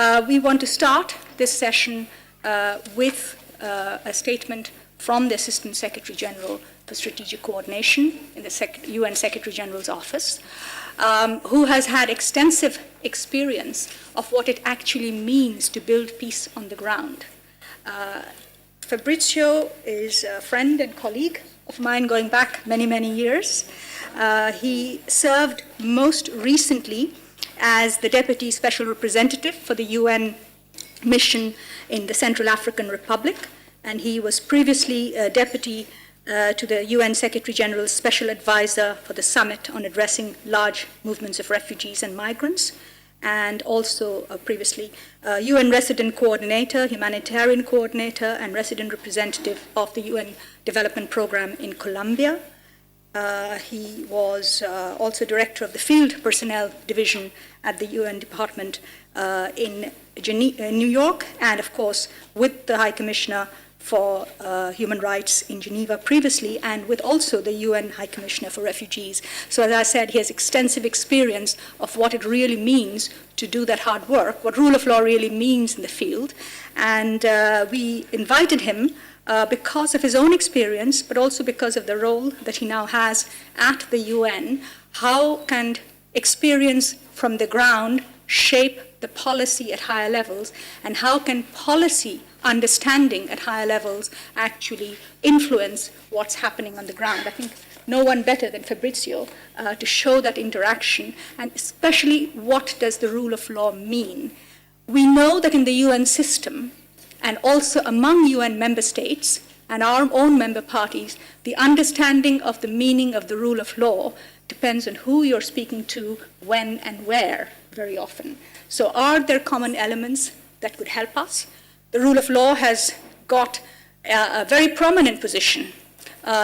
We want to start this session with a statement from the Assistant Secretary General for Strategic Coordination in the UN Secretary General's office, who has had extensive experience of what it actually means to build peace on the ground. Fabrizio is a friend and colleague of mine going back many, many years. He served most recently as the Deputy Special Representative for the UN mission in the Central African Republic, and he was previously Deputy to the UN Secretary General's Special Advisor for the Summit on Addressing Large Movements of Refugees and Migrants, and also previously UN Resident Coordinator, Humanitarian Coordinator, and Resident Representative of the UN Development Program in Colombia. He was also Director of the Field Personnel Division at the UN Department in New York, and of course with the High Commissioner for Human Rights in Geneva previously, and with also the UN High Commissioner for Refugees. So as I said, he has extensive experience of what it really means to do that hard work, what rule of law really means in the field. And we invited him because of his own experience, but also because of the role that he now has at the UN. How can experience from the ground shape the policy at higher levels, and how can policy understanding at higher levels actually influence what's happening on the ground? I think no one better than Fabrizio to show that interaction, and especially what does the rule of law mean. We know that in the UN system, and also among UN member states and our own member parties, the understanding of the meaning of the rule of law depends on who you're speaking to, when and where, very often. So are there common elements that could help us? The rule of law has got a very prominent position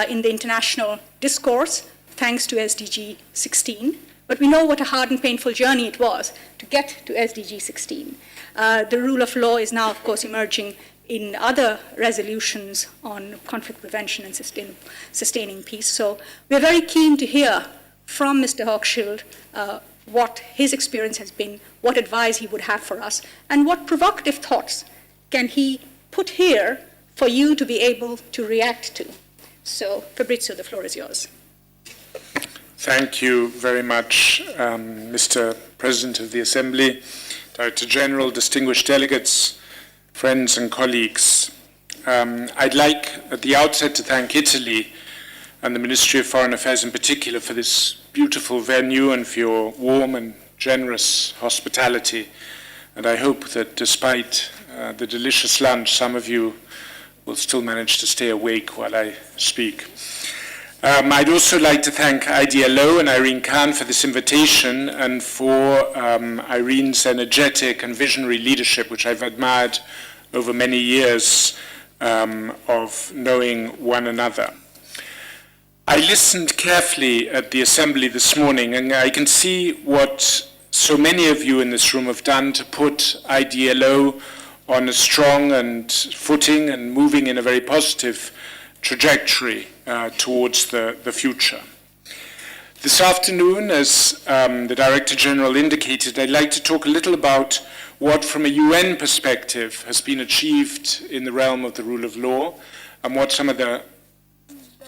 in the international discourse, thanks to SDG 16, but we know what a hard and painful journey it was to get to SDG 16. The rule of law is now, of course, emerging in other resolutions on conflict prevention and sustaining peace. So we're very keen to hear from Mr. Hochschild what his experience has been, what advice he would have for us, and what provocative thoughts can he put here for you to be able to react to. So, Fabrizio, the floor is yours. Thank you very much, Mr. President of the Assembly, Director General, distinguished delegates, friends and colleagues. I'd like at the outset to thank Italy and the Ministry of Foreign Affairs in particular for this beautiful venue and for your warm and generous hospitality. And I hope that despite the delicious lunch, some of you will still manage to stay awake while I speak. I'd also like to thank IDLO and Irene Khan for this invitation and for Irene's energetic and visionary leadership, which I've admired over many years of knowing one another. I listened carefully at the Assembly this morning, and I can see what so many of you in this room have done to put IDLO on a strong and footing and moving in a very positive trajectory towards the future. This afternoon, as the Director General indicated, I'd like to talk a little about what, from a UN perspective, has been achieved in the realm of the rule of law and what some of the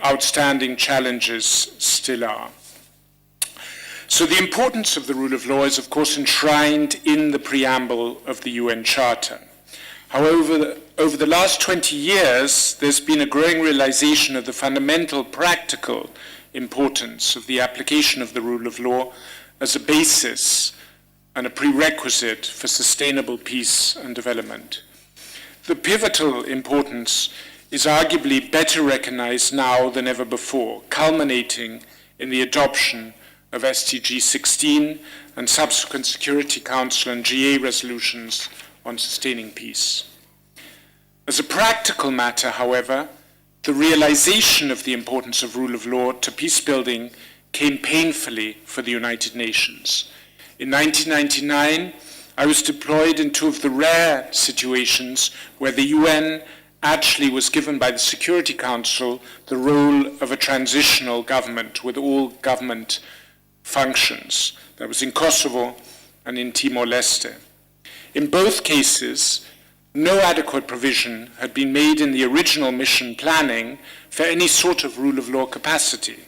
outstanding challenges still are. So the importance of the rule of law is, of course, enshrined in the preamble of the UN Charter. However, over the last 20 years, there's been a growing realization of the fundamental practical importance of the application of the rule of law as a basis and a prerequisite for sustainable peace and development. The pivotal importance is arguably better recognized now than ever before, culminating in the adoption of SDG 16 and subsequent Security Council and GA resolutions on sustaining peace. As a practical matter, however, the realization of the importance of rule of law to peace building came painfully for the United Nations. In 1999, I was deployed in two of the rare situations where the UN actually was given by the Security Council the role of a transitional government with all government functions. That was in Kosovo and in Timor-Leste. In both cases, no adequate provision had been made in the original mission planning for any sort of rule of law capacity.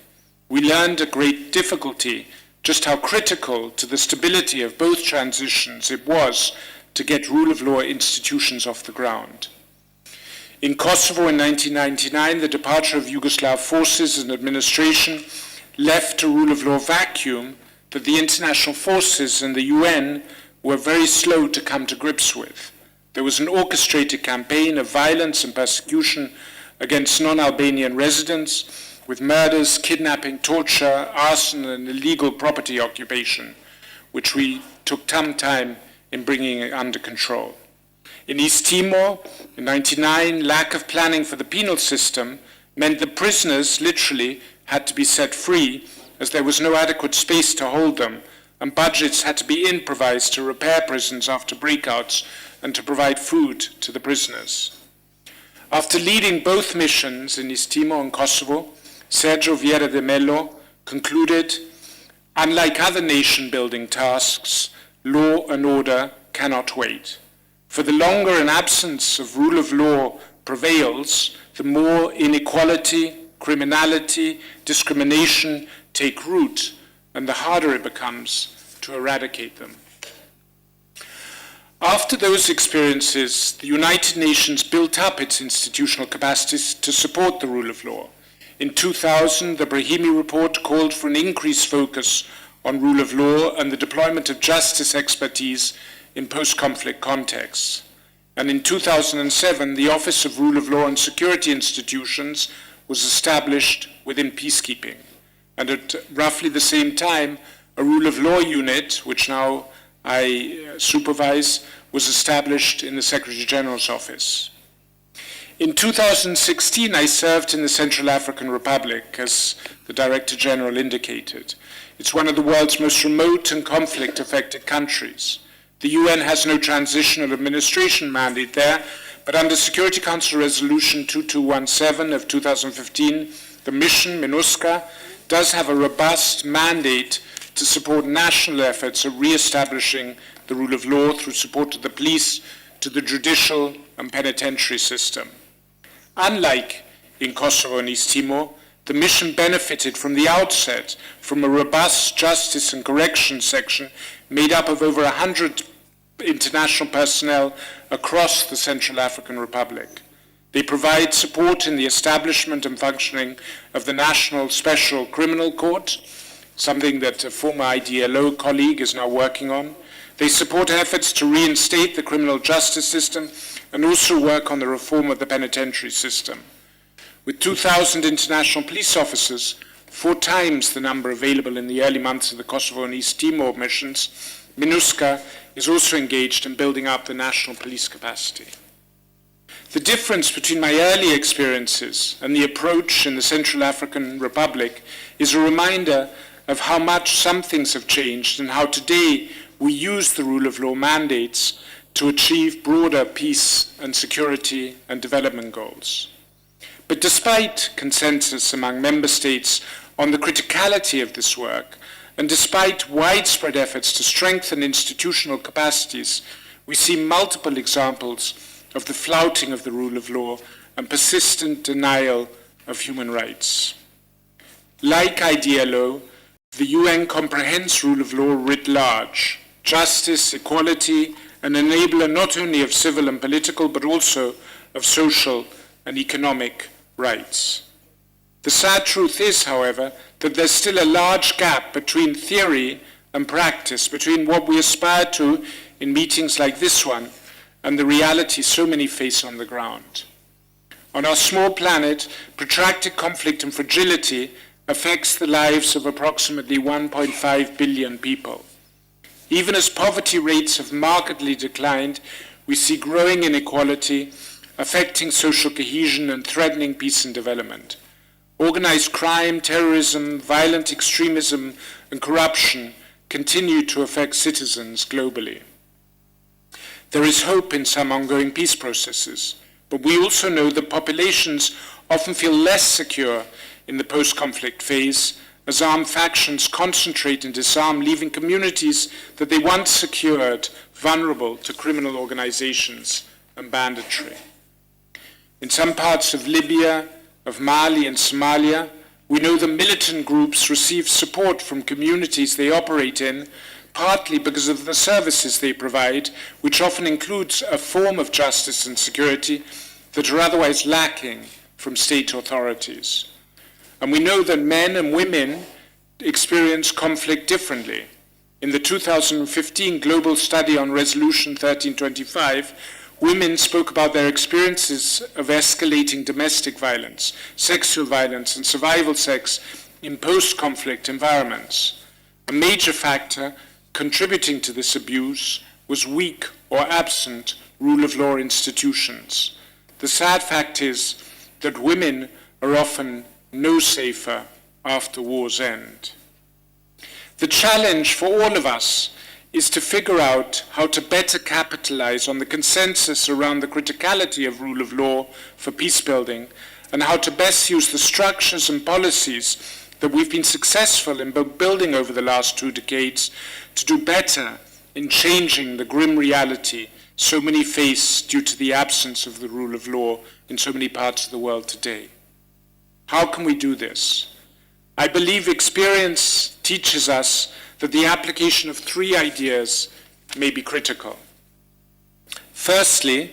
We learned at great difficulty just how critical to the stability of both transitions it was to get rule of law institutions off the ground. In Kosovo in 1999, the departure of Yugoslav forces and administration left a rule of law vacuum that the international forces and the UN were very slow to come to grips with. There was an orchestrated campaign of violence and persecution against non-Albanian residents, with murders, kidnapping, torture, arson, and illegal property occupation, which we took some time in bringing under control. In East Timor, in 1999, lack of planning for the penal system meant that prisoners literally had to be set free, as there was no adequate space to hold them, and budgets had to be improvised to repair prisons after breakouts and to provide food to the prisoners. After leading both missions in East Timor and Kosovo, Sergio Vieira de Mello concluded, unlike other nation-building tasks, law and order cannot wait. For the longer an absence of rule of law prevails, the more inequality, criminality, discrimination take root, and the harder it becomes to eradicate them. After those experiences, the United Nations built up its institutional capacities to support the rule of law. In 2000, the Brahimi report called for an increased focus on rule of law and the deployment of justice expertise in post-conflict contexts. And in 2007, the Office of Rule of Law and Security Institutions was established within peacekeeping. And at roughly the same time, a rule of law unit, which now I supervise, was established in the Secretary General's office. In 2016, I served in the Central African Republic, as the Director General indicated. It's one of the world's most remote and conflict-affected countries. The UN has no transitional administration mandate there, but under Security Council Resolution 2217 of 2015, the mission, MINUSCA, does have a robust mandate to support national efforts of re-establishing the rule of law through support to the police, to the judicial and penitentiary system. Unlike in Kosovo and East Timor, the mission benefited from the outset from a robust justice and corrections section made up of over 100 international personnel across the Central African Republic. They provide support in the establishment and functioning of the National Special Criminal Court, something that a former IDLO colleague is now working on. They support efforts to reinstate the criminal justice system and also work on the reform of the penitentiary system. With 2,000 international police officers, 4 times the number available in the early months of the Kosovo and East Timor missions, MINUSCA is also engaged in building up the national police capacity. The difference between my early experiences and the approach in the Central African Republic is a reminder of how much some things have changed and how today we use the rule of law mandates to achieve broader peace and security and development goals. But despite consensus among member states on the criticality of this work, and despite widespread efforts to strengthen institutional capacities, we see multiple examples of the flouting of the rule of law and persistent denial of human rights. Like IDLO, the UN comprehends rule of law writ large, justice, equality, an enabler not only of civil and political, but also of social and economic rights. The sad truth is, however, that there's still a large gap between theory and practice, between what we aspire to in meetings like this one and the reality so many face on the ground. On our small planet, protracted conflict and fragility affects the lives of approximately 1.5 billion people. Even as poverty rates have markedly declined, we see growing inequality affecting social cohesion and threatening peace and development. Organized crime, terrorism, violent extremism, and corruption continue to affect citizens globally. There is hope in some ongoing peace processes, but we also know that populations often feel less secure in the post-conflict phase as armed factions concentrate and disarm, leaving communities that they once secured vulnerable to criminal organizations and banditry. In some parts of Libya, of Mali and Somalia, we know the militant groups receive support from communities they operate in, partly because of the services they provide, which often includes a form of justice and security that are otherwise lacking from state authorities. And we know that men and women experience conflict differently. In the 2015 Global Study on Resolution 1325, women spoke about their experiences of escalating domestic violence, sexual violence, and survival sex in post-conflict environments. A major factor contributing to this abuse was weak or absent rule of law institutions. The sad fact is that women are often no safer after war's end. The challenge for all of us is to figure out how to better capitalize on the consensus around the criticality of rule of law for peace building, and how to best use the structures and policies that we've been successful in building over the last 2 decades to do better in changing the grim reality so many face due to the absence of the rule of law in so many parts of the world today. How can we do this? I believe experience teaches us that the application of 3 ideas may be critical. Firstly,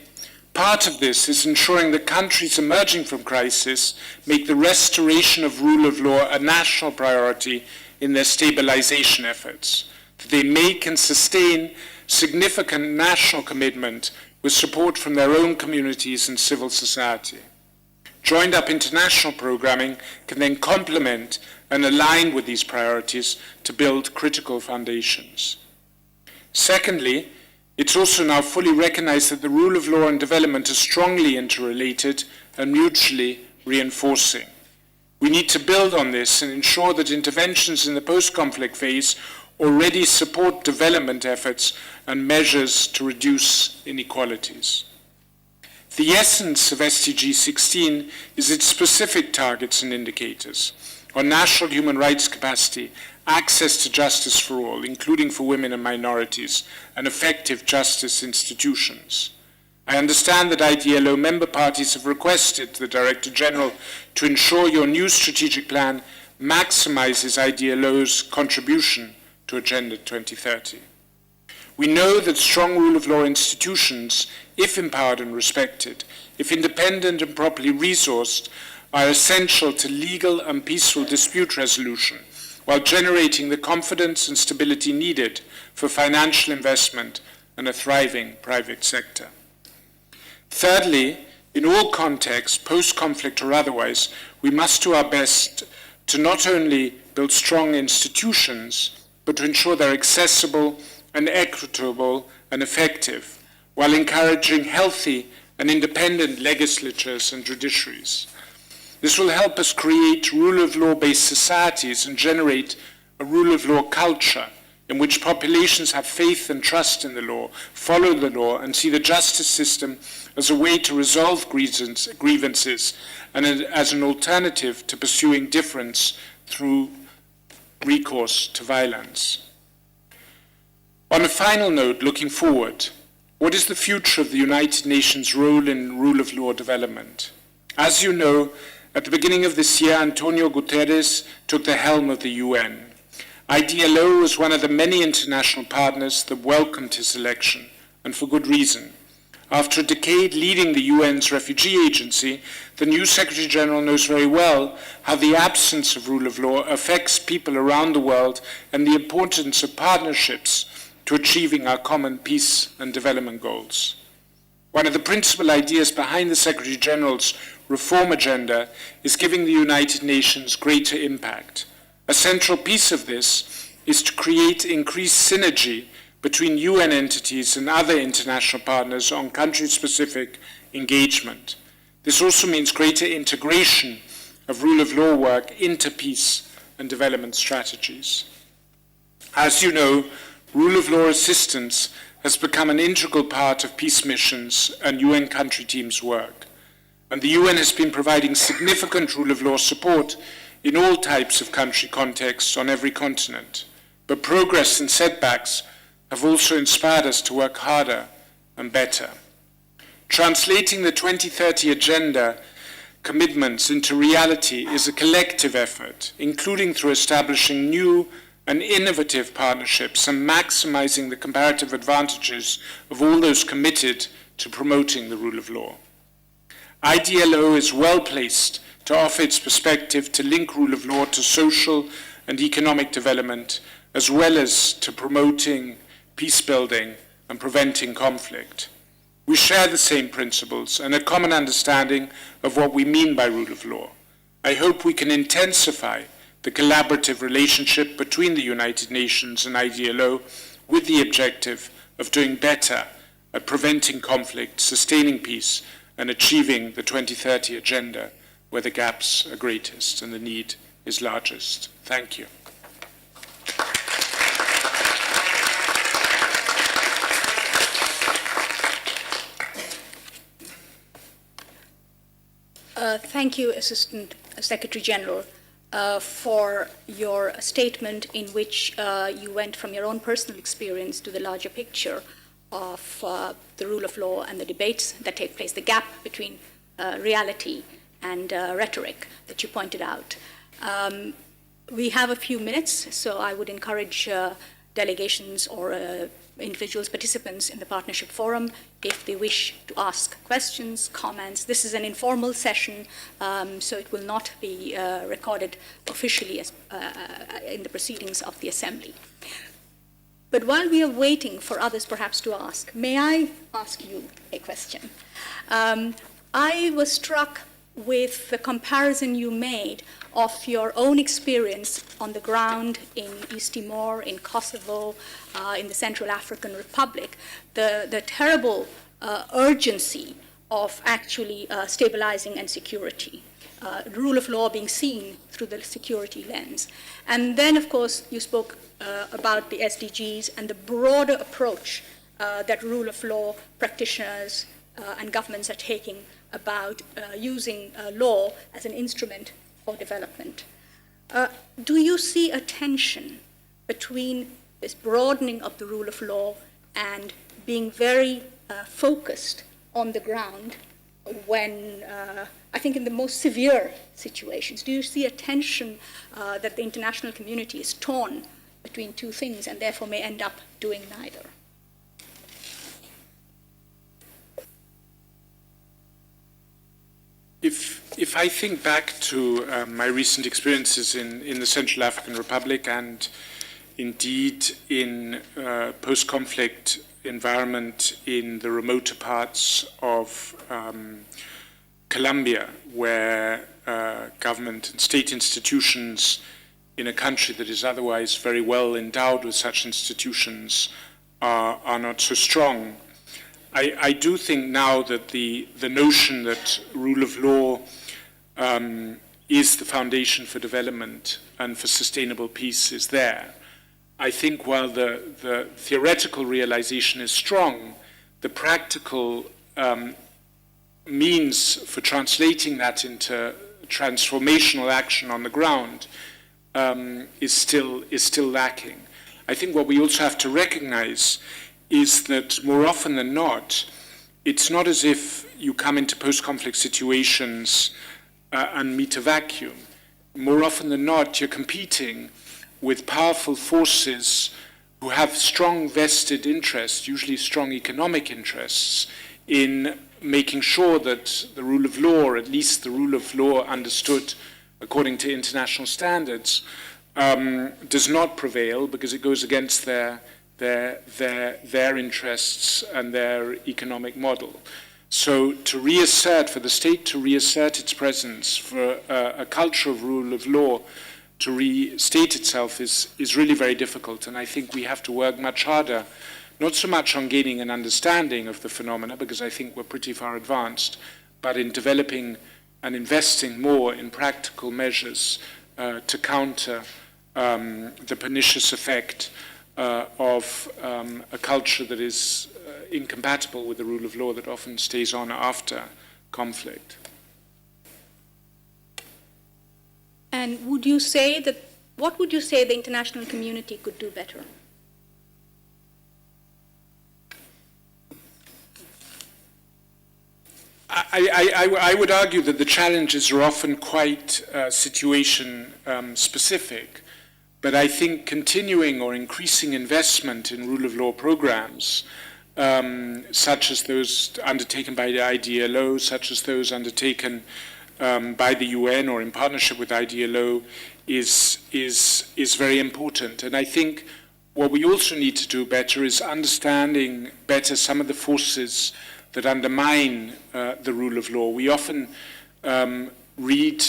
part of this is ensuring that countries emerging from crisis make the restoration of rule of law a national priority in their stabilization efforts, that they make and sustain significant national commitment with support from their own communities and civil society. Joined up international programming can then complement and align with these priorities to build critical foundations. Secondly, it's also now fully recognized that the rule of law and development are strongly interrelated and mutually reinforcing. We need to build on this and ensure that interventions in the post-conflict phase already support development efforts and measures to reduce inequalities. The essence of SDG 16 is its specific targets and indicators on national human rights capacity, access to justice for all, including for women and minorities, and effective justice institutions. I understand that IDLO member parties have requested the Director General to ensure your new strategic plan maximizes IDLO's contribution to Agenda 2030. We know that strong rule of law institutions, if empowered and respected, if independent and properly resourced, are essential to legal and peaceful dispute resolution, while generating the confidence and stability needed for financial investment and a thriving private sector. Thirdly, in all contexts, post-conflict or otherwise, we must do our best to not only build strong institutions, but to ensure they're accessible and equitable and effective, while encouraging healthy and independent legislatures and judiciaries. This will help us create rule of law-based societies and generate a rule of law culture in which populations have faith and trust in the law, follow the law, and see the justice system as a way to resolve grievances and as an alternative to pursuing difference through recourse to violence. On a final note, looking forward, what is the future of the United Nations' role in rule of law development? As you know, at the beginning of this year, Antonio Guterres took the helm of the UN. IDLO was one of the many international partners that welcomed his election, and for good reason. After a decade leading the UN's refugee agency, the new Secretary General knows very well how the absence of rule of law affects people around the world and the importance of partnerships to achieving our common peace and development goals. One of the principal ideas behind the Secretary General's reform agenda is giving the United Nations greater impact. A central piece of this is to create increased synergy between UN entities and other international partners on country-specific engagement. This also means greater integration of rule of law work into peace and development strategies. As you know, rule of law assistance has become an integral part of peace missions and UN country teams' work. And the UN has been providing significant rule of law support in all types of country contexts on every continent. But progress and setbacks have also inspired us to work harder and better. Translating the 2030 Agenda commitments into reality is a collective effort, including through establishing new and innovative partnerships and maximizing the comparative advantages of all those committed to promoting the rule of law. IDLO is well placed to offer its perspective to link rule of law to social and economic development, as well as to promoting peace building and preventing conflict. We share the same principles and a common understanding of what we mean by rule of law. I hope we can intensify the collaborative relationship between the United Nations and IDLO with the objective of doing better at preventing conflict, sustaining peace, and achieving the 2030 Agenda where the gaps are greatest and the need is largest. Thank you. Thank you, Assistant Secretary General, for your statement in which you went from your own personal experience to the larger picture of the rule of law and the debates that take place, the gap between reality and rhetoric that you pointed out. We have a few minutes, so I would encourage delegations or individuals, participants in the Partnership Forum, if they wish to ask questions, comments. This is an informal session, so it will not be recorded officially as, in the proceedings of the Assembly. But while we are waiting for others perhaps to ask, may I ask you a question? I was struck with the comparison you made of your own experience on the ground in East Timor, in Kosovo, in the Central African Republic, the terrible urgency of actually stabilizing and security, rule of law being seen through the security lens. And then, of course, you spoke about the SDGs and the broader approach that rule of law practitioners and governments are taking about using law as an instrument for development. Do you see a tension between this broadening of the rule of law and being very focused on the ground when, I think in the most severe situations? Do you see a tension that the international community is torn between two things and therefore may end up doing neither? If I think back to my recent experiences in the Central African Republic and indeed in post-conflict environment in the remoter parts of Colombia, where government and state institutions in a country that is otherwise very well endowed with such institutions are not so strong, I do think now that the notion that rule of law is the foundation for development and for sustainable peace is there. I think while the theoretical realization is strong, the practical means for translating that into transformational action on the ground is still lacking. I think what we also have to recognize is that more often than not, it's not as if you come into post-conflict situations and meet a vacuum. More often than not, you're competing with powerful forces who have strong vested interests, usually strong economic interests, in making sure that the rule of law, or at least the rule of law understood according to international standards, does not prevail because it goes against their interests and their economic model. So to reassert, for the state to reassert its presence, for a culture of rule of law to restate itself is really very difficult. And I think we have to work much harder, not so much on gaining an understanding of the phenomena, because I think we're pretty far advanced, but in developing and investing more in practical measures to counter the pernicious effect of a culture that is incompatible with the rule of law that often stays on after conflict. And what would you say the international community could do better? I would argue that the challenges are often quite situation specific, but I think continuing or increasing investment in rule of law programs, such as those undertaken by the IDLO, such as those undertaken by the UN or in partnership with IDLO, is very important. And I think what we also need to do better is understanding better some of the forces that undermine the rule of law. We often read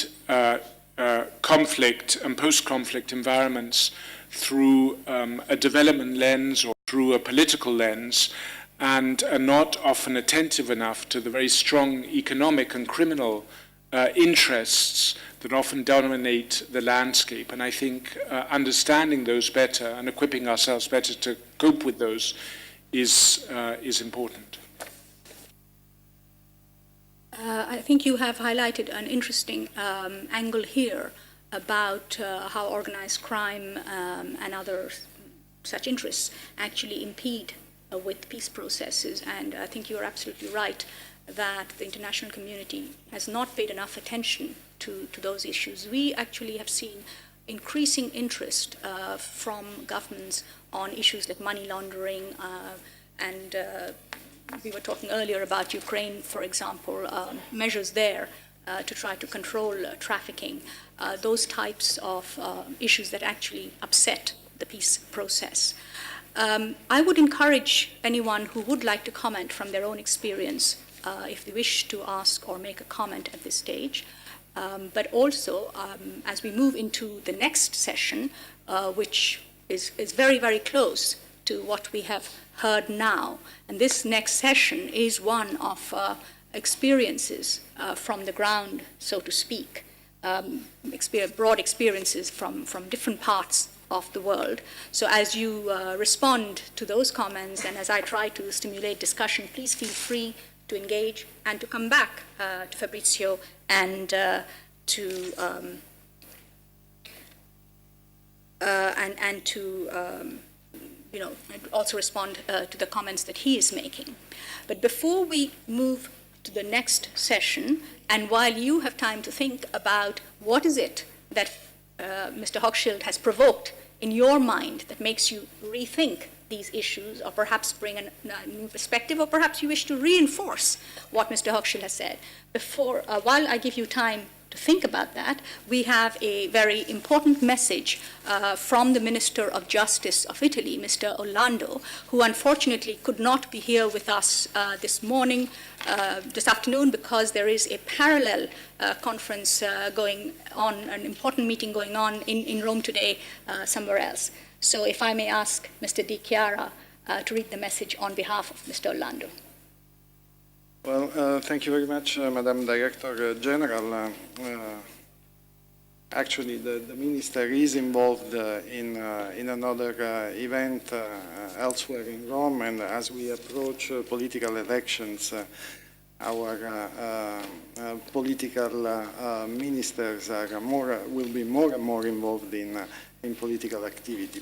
conflict and post-conflict environments through a development lens or through a political lens, and are not often attentive enough to the very strong economic and criminal interests that often dominate the landscape. And I think understanding those better and equipping ourselves better to cope with those is important. I think you have highlighted an interesting angle here about how organized crime and other such interests actually impede with peace processes. And I think you're absolutely right that the international community has not paid enough attention to those issues. We actually have seen increasing interest from governments on issues like money laundering and we were talking earlier about Ukraine, for example, measures there to try to control trafficking, those types of issues that actually upset the peace process. I would encourage anyone who would like to comment from their own experience, if they wish to ask or make a comment at this stage. But also, as we move into the next session, which is very, very close to what we have heard now. And this next session is one of experiences from the ground, so to speak, broad experiences from different parts of the world. So as you respond to those comments and as I try to stimulate discussion, please feel free to engage and to come back to Fabrizio and also respond to the comments that he is making. But before we move to the next session, and while you have time to think about what is it that Mr. Hochschild has provoked in your mind that makes you rethink these issues, or perhaps bring a new perspective, or perhaps you wish to reinforce what Mr. Hochschild has said. While I give you time to think about that, we have a very important message from the Minister of Justice of Italy, Mr. Orlando, who unfortunately could not be here with us this afternoon, because there is a parallel conference going on, an important meeting going on in Rome today somewhere else. So if I may ask Mr. Di Chiara to read the message on behalf of Mr. Orlando. Well, thank you very much, Madam Director General. Actually, the Minister is involved in another event elsewhere in Rome, and as we approach political elections, our political ministers will be more and more involved in political activity.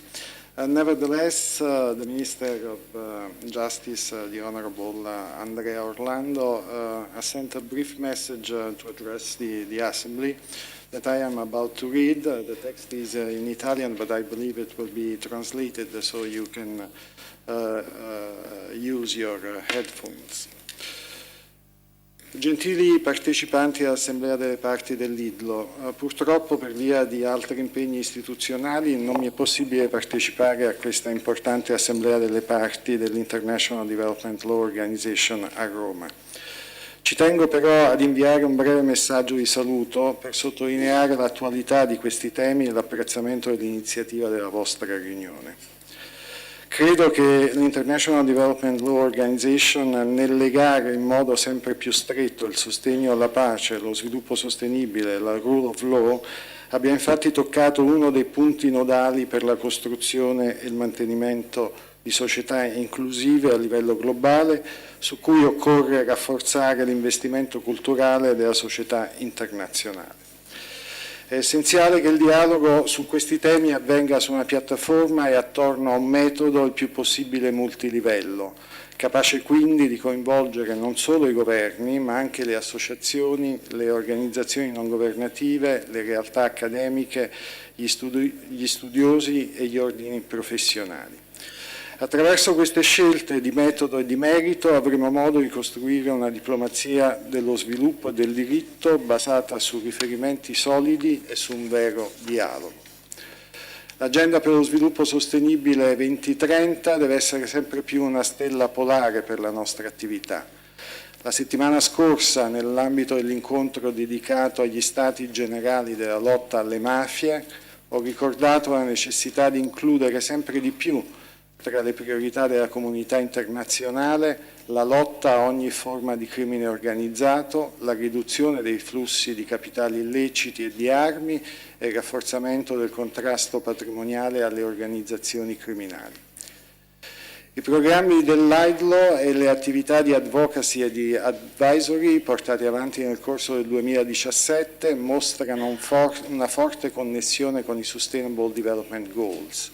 Nevertheless, the Minister of Justice, the Honorable Andrea Orlando, has sent a brief message to address the Assembly that I am about to read. The text is in Italian, but I believe it will be translated so you can use your headphones. Gentili partecipanti all'Assemblea delle Parti dell'IDLO, purtroppo per via di altri impegni istituzionali non mi è possibile partecipare a questa importante Assemblea delle Parti dell'International Development Law Organization a Roma. Ci tengo però ad inviare un breve messaggio di saluto per sottolineare l'attualità di questi temi e l'apprezzamento dell'iniziativa della vostra riunione. Credo che l'International Development Law Organization, nel legare in modo sempre più stretto il sostegno alla pace, lo sviluppo sostenibile e la rule of law, abbia infatti toccato uno dei punti nodali per la costruzione e il mantenimento di società inclusive a livello globale, su cui occorre rafforzare l'investimento culturale della società internazionale. È essenziale che il dialogo su questi temi avvenga su una piattaforma e attorno a un metodo il più possibile multilivello, capace quindi di coinvolgere non solo i governi, ma anche le associazioni, le organizzazioni non governative, le realtà accademiche, gli studiosi e gli ordini professionali. Attraverso queste scelte di metodo e di merito avremo modo di costruire una diplomazia dello sviluppo e del diritto basata su riferimenti solidi e su un vero dialogo. L'agenda per lo sviluppo sostenibile 2030 deve essere sempre più una stella polare per la nostra attività. La settimana scorsa, nell'ambito dell'incontro dedicato agli Stati generali della lotta alle mafie, ho ricordato la necessità di includere sempre di più tra le priorità della comunità internazionale la lotta a ogni forma di crimine organizzato, la riduzione dei flussi di capitali illeciti e di armi e il rafforzamento del contrasto patrimoniale alle organizzazioni criminali. I programmi dell'IDLO e le attività di advocacy e di advisory portate avanti nel corso del 2017 mostrano una forte connessione con i Sustainable Development Goals.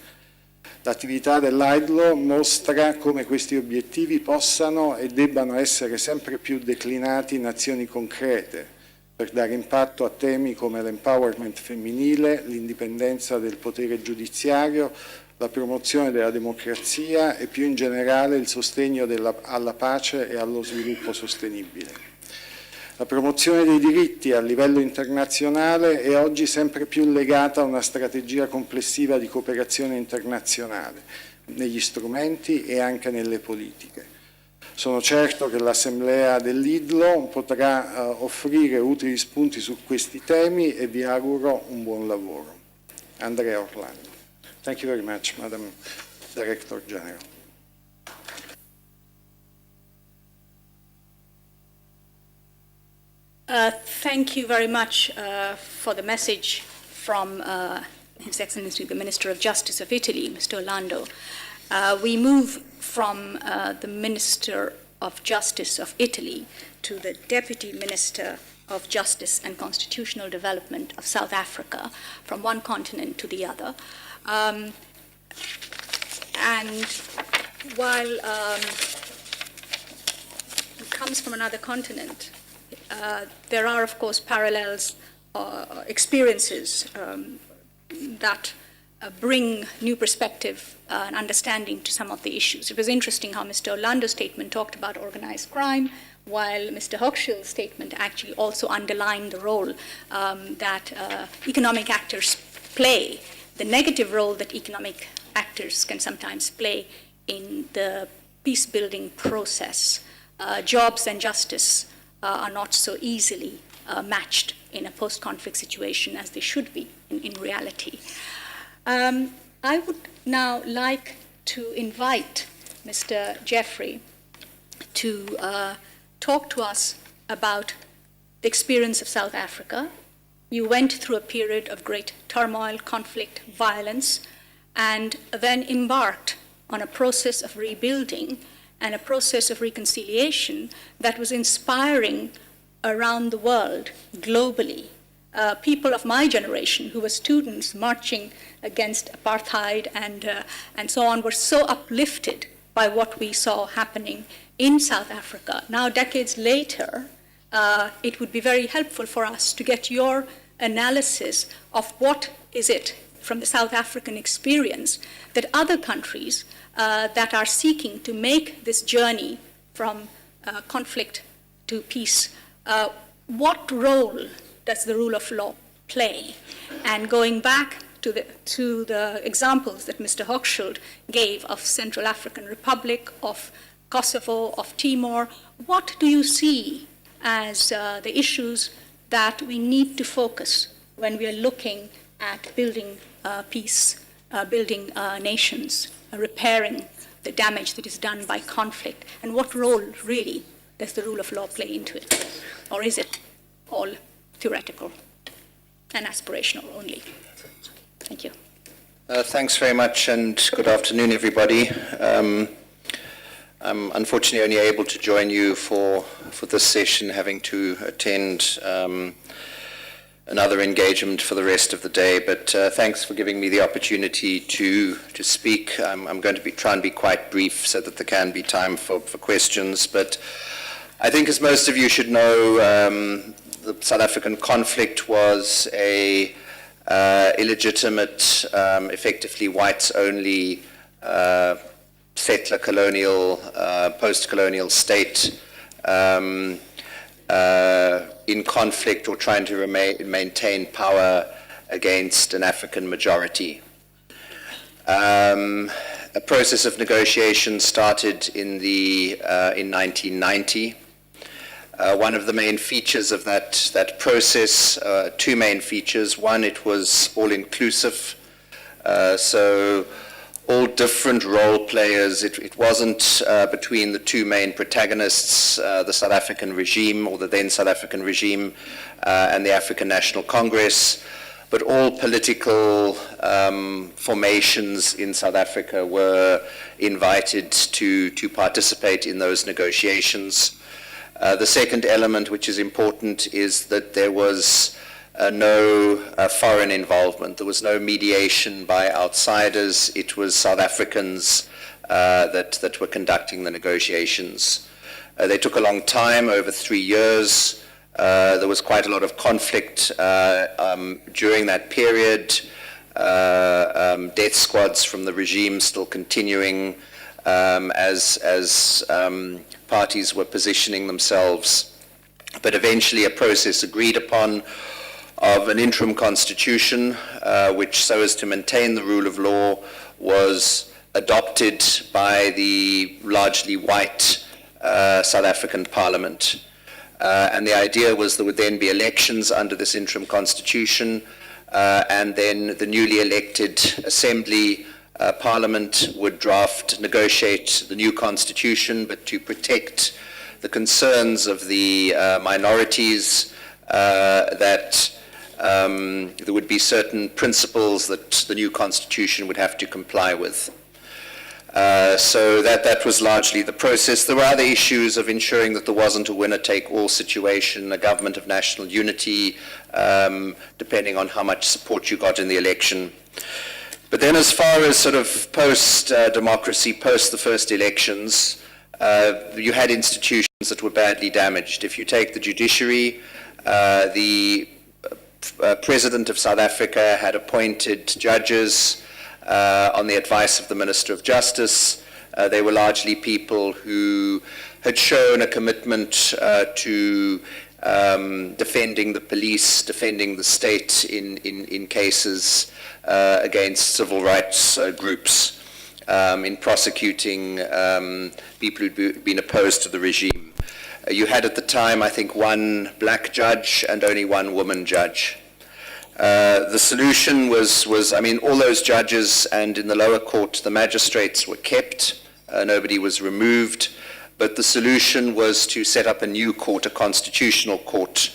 L'attività dell'IDLO mostra come questi obiettivi possano e debbano essere sempre più declinati in azioni concrete per dare impatto a temi come l'empowerment femminile, l'indipendenza del potere giudiziario, la promozione della democrazia e più in generale il sostegno alla pace e allo sviluppo sostenibile. La promozione dei diritti a livello internazionale è oggi sempre più legata a una strategia complessiva di cooperazione internazionale, negli strumenti e anche nelle politiche. Sono certo che l'Assemblea dell'IDLO potrà offrire utili spunti su questi temi e vi auguro un buon lavoro. Andrea Orlando. Thank you very much, Madam Director General. Thank you very much for the message from His Excellency the Minister of Justice of Italy, Mr. Orlando. We move from the Minister of Justice of Italy to the Deputy Minister of Justice and Constitutional Development of South Africa, from one continent to the other. And while it comes from another continent, there are, of course, parallels, experiences that bring new perspective and understanding to some of the issues. It was interesting how Mr. Orlando's statement talked about organized crime, while Mr. Hochschild's statement actually also underlined the role that economic actors play, the negative role that economic actors can sometimes play in the peace-building process. Jobs and justice are not so easily matched in a post-conflict situation as they should be in reality. I would now like to invite Mr. Jeffrey to talk to us about the experience of South Africa. You went through a period of great turmoil, conflict, violence, and then embarked on a process of rebuilding and a process of reconciliation that was inspiring around the world, globally. People of my generation who were students marching against apartheid and so on were so uplifted by what we saw happening in South Africa. Now, decades later, it would be very helpful for us to get your analysis of what is it from the South African experience that other countries that are seeking to make this journey from conflict to peace, what role does the rule of law play? And going back to the examples that Mr. Hochschild gave of Central African Republic, of Kosovo, of Timor, what do you see as the issues that we need to focus when we are looking at building peace, building nations, repairing the damage that is done by conflict? And what role really does the rule of law play into it? Or is it all theoretical and aspirational only? Thank you. Thanks very much, and good afternoon, everybody. I'm unfortunately only able to join you for this session, having to attend another engagement for the rest of the day, but thanks for giving me the opportunity to speak. I'm going to try and be quite brief so that there can be time for questions, but I think, as most of you should know, the South African conflict was a illegitimate, effectively whites-only settler colonial, post-colonial state in conflict or trying to maintain power against an African majority. A process of negotiation started in 1990. One of the main features of that process, two main features. One, it was all-inclusive, so all different role players. It wasn't between the two main protagonists, the South African regime, or the then South African regime, and the African National Congress, but all political formations in South Africa were invited to participate in those negotiations. The second element, which is important, is that there was no foreign involvement. There was no mediation by outsiders. It was South Africans that were conducting the negotiations. They took a long time, over 3 years. There was quite a lot of conflict during that period. Death squads from the regime still continuing as parties were positioning themselves. But eventually a process agreed upon of an interim constitution, which, so as to maintain the rule of law, was adopted by the largely white South African Parliament. And the idea was there would then be elections under this interim constitution, and then the newly elected Assembly Parliament would negotiate the new constitution, but to protect the concerns of the minorities, that there would be certain principles that the new constitution would have to comply with. So that was largely the process. There were other issues of ensuring that there wasn't a winner-take-all situation, a government of national unity, depending on how much support you got in the election. But then, as far as sort of post-democracy, post the first elections, you had institutions that were badly damaged. If you take the judiciary, the President of South Africa had appointed judges on the advice of the Minister of Justice. They were largely people who had shown a commitment to defending the police, defending the state in cases against civil rights groups, in prosecuting people who'd been opposed to the regime. You had at the time, I think, one black judge and only one woman judge. The solution was, I mean, all those judges, and in the lower court, the magistrates were kept. Nobody was removed. But the solution was to set up a new court, a constitutional court,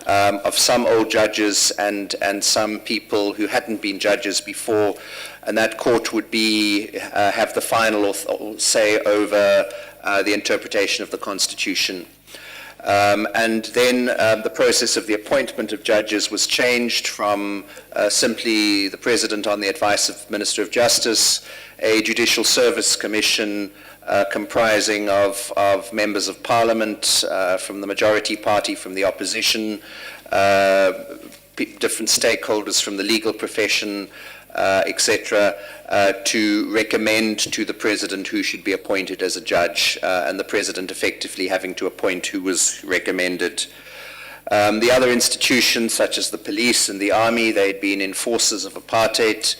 of some old judges and some people who hadn't been judges before. And that court would have the final say over the interpretation of the Constitution. And then the process of the appointment of judges was changed from simply the President on the advice of Minister of Justice, a Judicial Service Commission comprising of members of Parliament from the majority party, from the opposition, different stakeholders from the legal profession, etc., to recommend to the President who should be appointed as a judge, and the President effectively having to appoint who was recommended. The other institutions, such as the police and the army, they'd been enforcers of apartheid.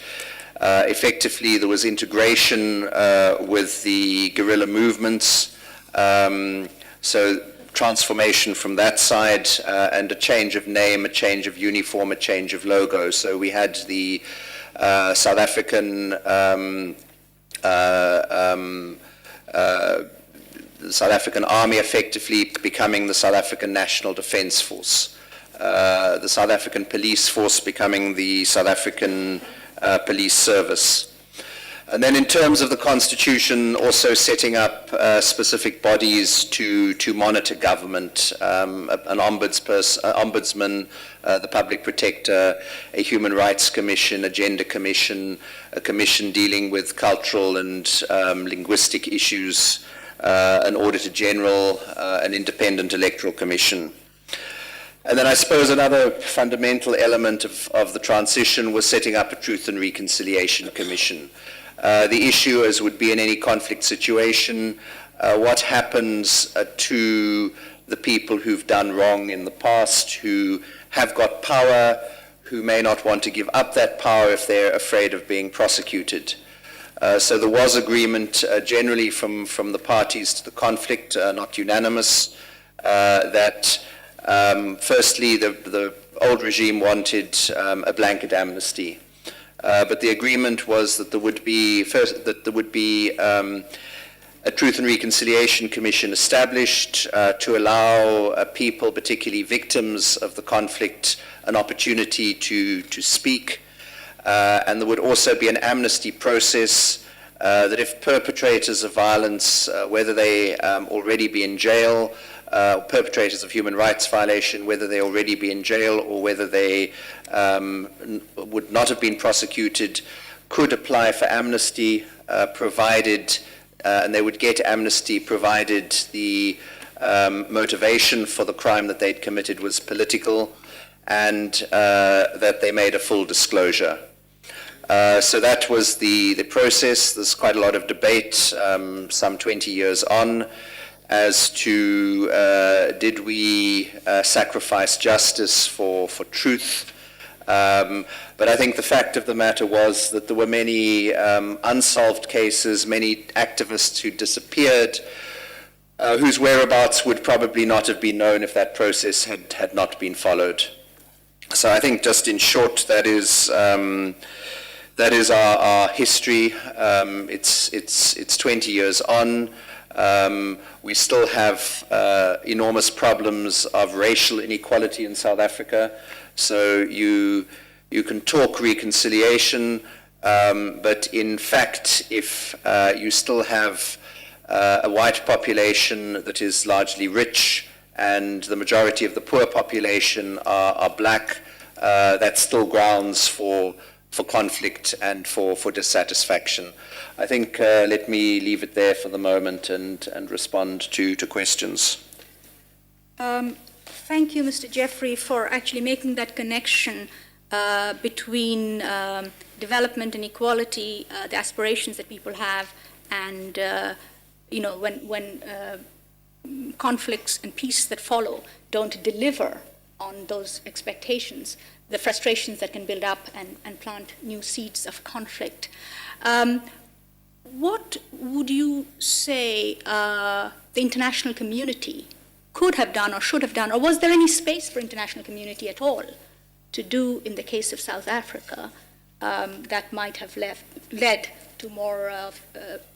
Effectively, there was integration with the guerrilla movements, so transformation from that side, and a change of name, a change of uniform, a change of logo. So we had the South African Army effectively becoming the South African National Defence Force, the South African Police Force becoming the South African Police Service. And then in terms of the Constitution, also setting up specific bodies to monitor government, an ombudsman, the public protector, a human rights commission, a gender commission, a commission dealing with cultural and linguistic issues, an auditor general, an independent electoral commission. And then I suppose another fundamental element of the transition was setting up a Truth and Reconciliation Commission. The issue, as would be in any conflict situation, what happens to the people who've done wrong in the past, who have got power, who may not want to give up that power if they're afraid of being prosecuted. So there was agreement generally from the parties to the conflict, not unanimous, that firstly the old regime wanted a blanket amnesty. But the agreement was that there would be a Truth and Reconciliation Commission established to allow people, particularly victims of the conflict, an opportunity to speak. And there would also be an amnesty process that if perpetrators of violence, whether they already be in jail, perpetrators of human rights violation, whether they already be in jail or whether they would not have been prosecuted, could apply for amnesty, provided, and they would get amnesty provided the motivation for the crime that they'd committed was political, and that they made a full disclosure. So that was the process. There's quite a lot of debate, some 20 years on, as to did we sacrifice justice for truth. But I think the fact of the matter was that there were many unsolved cases, many activists who disappeared, whose whereabouts would probably not have been known if that process had not been followed. So I think just in short, that is our history. It's 20 years on. We still have enormous problems of racial inequality in South Africa. So you can talk reconciliation, but in fact, if you still have a white population that is largely rich and the majority of the poor population are black, that's still grounds for conflict and for dissatisfaction. I think let me leave it there for the moment and respond to questions. Thank you, Mr. Jeffrey, for actually making that connection between development and equality, the aspirations that people have, and when conflicts and peace that follow don't deliver on those expectations, the frustrations that can build up and plant new seeds of conflict. What would you say the international community could have done or should have done, or was there any space for international community at all to do in the case of South Africa that might have led to more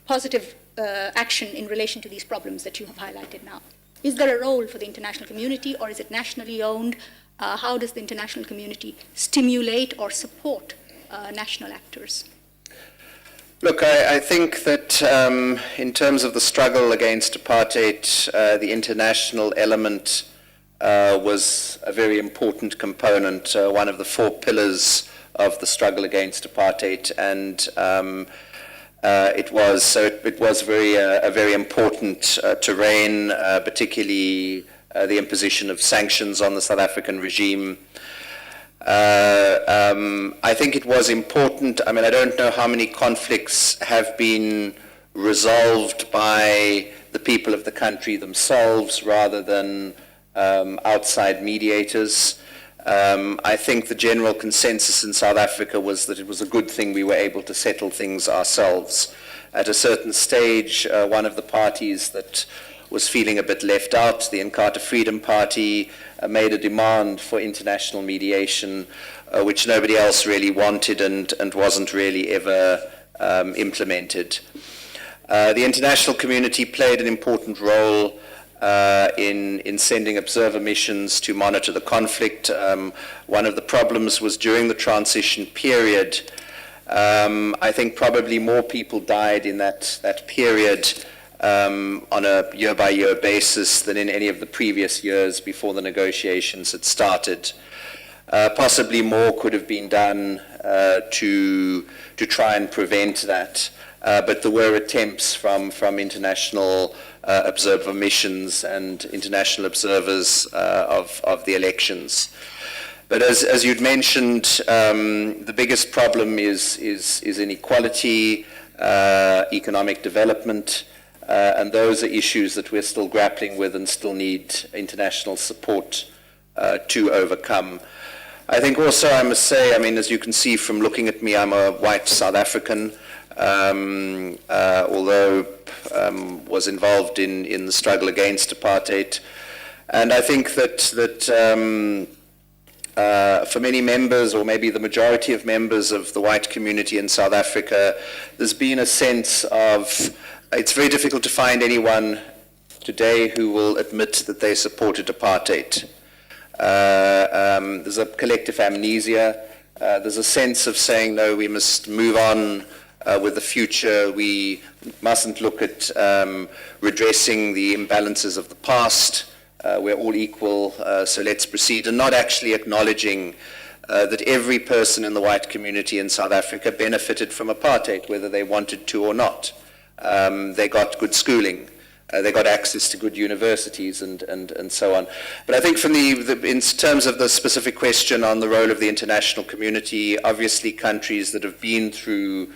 positive action in relation to these problems that you have highlighted now? Is there a role for the international community, or is it nationally owned? How does the international community stimulate or support national actors? Look, I think that in terms of the struggle against apartheid, the international element was a very important component, one of the four pillars of the struggle against apartheid, and it was a very important terrain, particularly the imposition of sanctions on the South African regime. I think it was important. I mean, I don't know how many conflicts have been resolved by the people of the country themselves rather than outside mediators. I think the general consensus in South Africa was that it was a good thing we were able to settle things ourselves. At a certain stage, one of the parties that was feeling a bit left out, the Inkatha Freedom Party, made a demand for international mediation, which nobody else really wanted and wasn't really ever implemented. The international community played an important role in sending observer missions to monitor the conflict. One of the problems was during the transition period, I think probably more people died in that period on a year-by-year basis than in any of the previous years before the negotiations had started. Possibly more could have been done to try and prevent that, but there were attempts from international observer missions and international observers of the elections. But as you'd mentioned, the biggest problem is inequality, economic development, and those are issues that we're still grappling with and still need international support to overcome. I think also I must say, I mean, as you can see from looking at me, I'm a white South African, although was involved in the struggle against apartheid. And I think that for many members, or maybe the majority of members of the white community in South Africa, there's been a sense of, it's very difficult to find anyone today who will admit that they supported apartheid. There's a collective amnesia. There's a sense of saying, no, we must move on with the future. We mustn't look at redressing the imbalances of the past. We're all equal, so let's proceed, and not actually acknowledging that every person in the white community in South Africa benefited from apartheid, whether they wanted to or not. They got good schooling. They got access to good universities and so on. But I think from in terms of the specific question on the role of the international community, obviously countries that have been through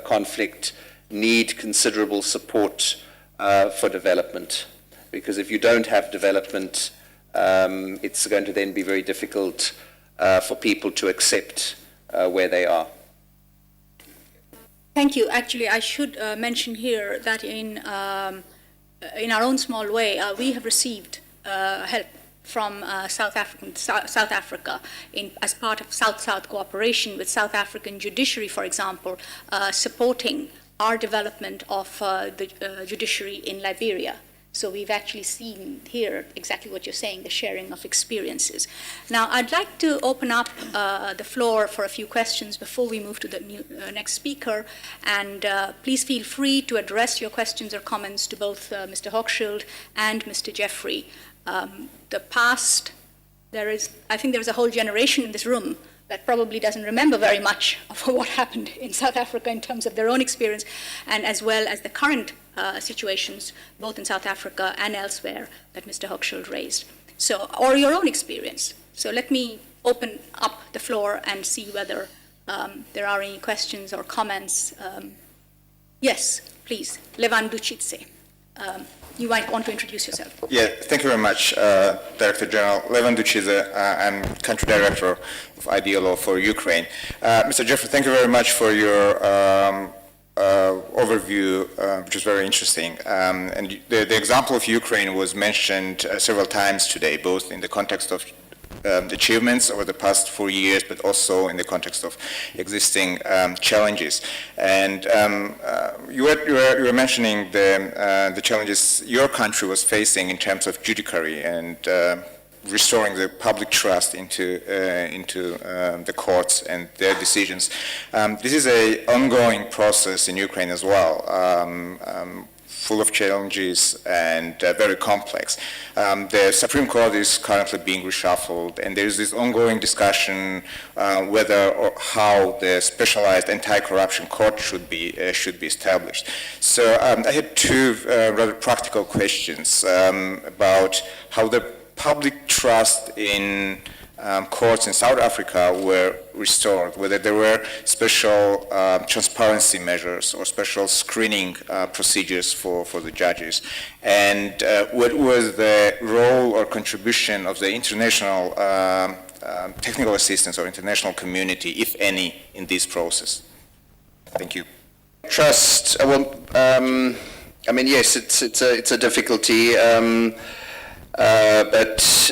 conflict need considerable support for development. Because if you don't have development, it's going to then be very difficult for people to accept where they are. Thank you. Actually, I should mention here that in our own small way, we have received help from South Africa as part of South-South cooperation with South African judiciary, for example, supporting our development of the judiciary in Liberia. So we've actually seen here exactly what you're saying, the sharing of experiences. Now, I'd like to open up the floor for a few questions before we move to the next speaker. And please feel free to address your questions or comments to both Mr. Hochschild and Mr. Jeffrey. The past, I think there is a whole generation in this room that probably doesn't remember very much of what happened in South Africa in terms of their own experience, and as well as the current situations, both in South Africa and elsewhere, that Mr. Hochschild raised. So, or your own experience. So let me open up the floor and see whether there are any questions or comments. Yes, please, Levan Duchitse. You might want to introduce yourself. Yeah, thank you very much, Director General. Levan Duchitse, I'm Country Director of IDLO for Ukraine. Mr. Jeffrey, thank you very much for your overview, which is very interesting. And the example of Ukraine was mentioned several times today, both in the context of achievements over the past 4 years, but also in the context of existing challenges. And you were mentioning the challenges your country was facing in terms of judiciary and restoring the public trust into the courts and their decisions. This is an ongoing process in Ukraine as well, full of challenges and very complex. The Supreme Court is currently being reshuffled, and there is this ongoing discussion whether or how the specialized anti-corruption court should be established. So I had two rather practical questions about how the public trust in courts in South Africa were restored, whether there were special transparency measures or special screening procedures for the judges, and what was the role or contribution of the international technical assistance or international community, if any, in this process? Thank you. Trust, I mean, yes, it's a difficulty. But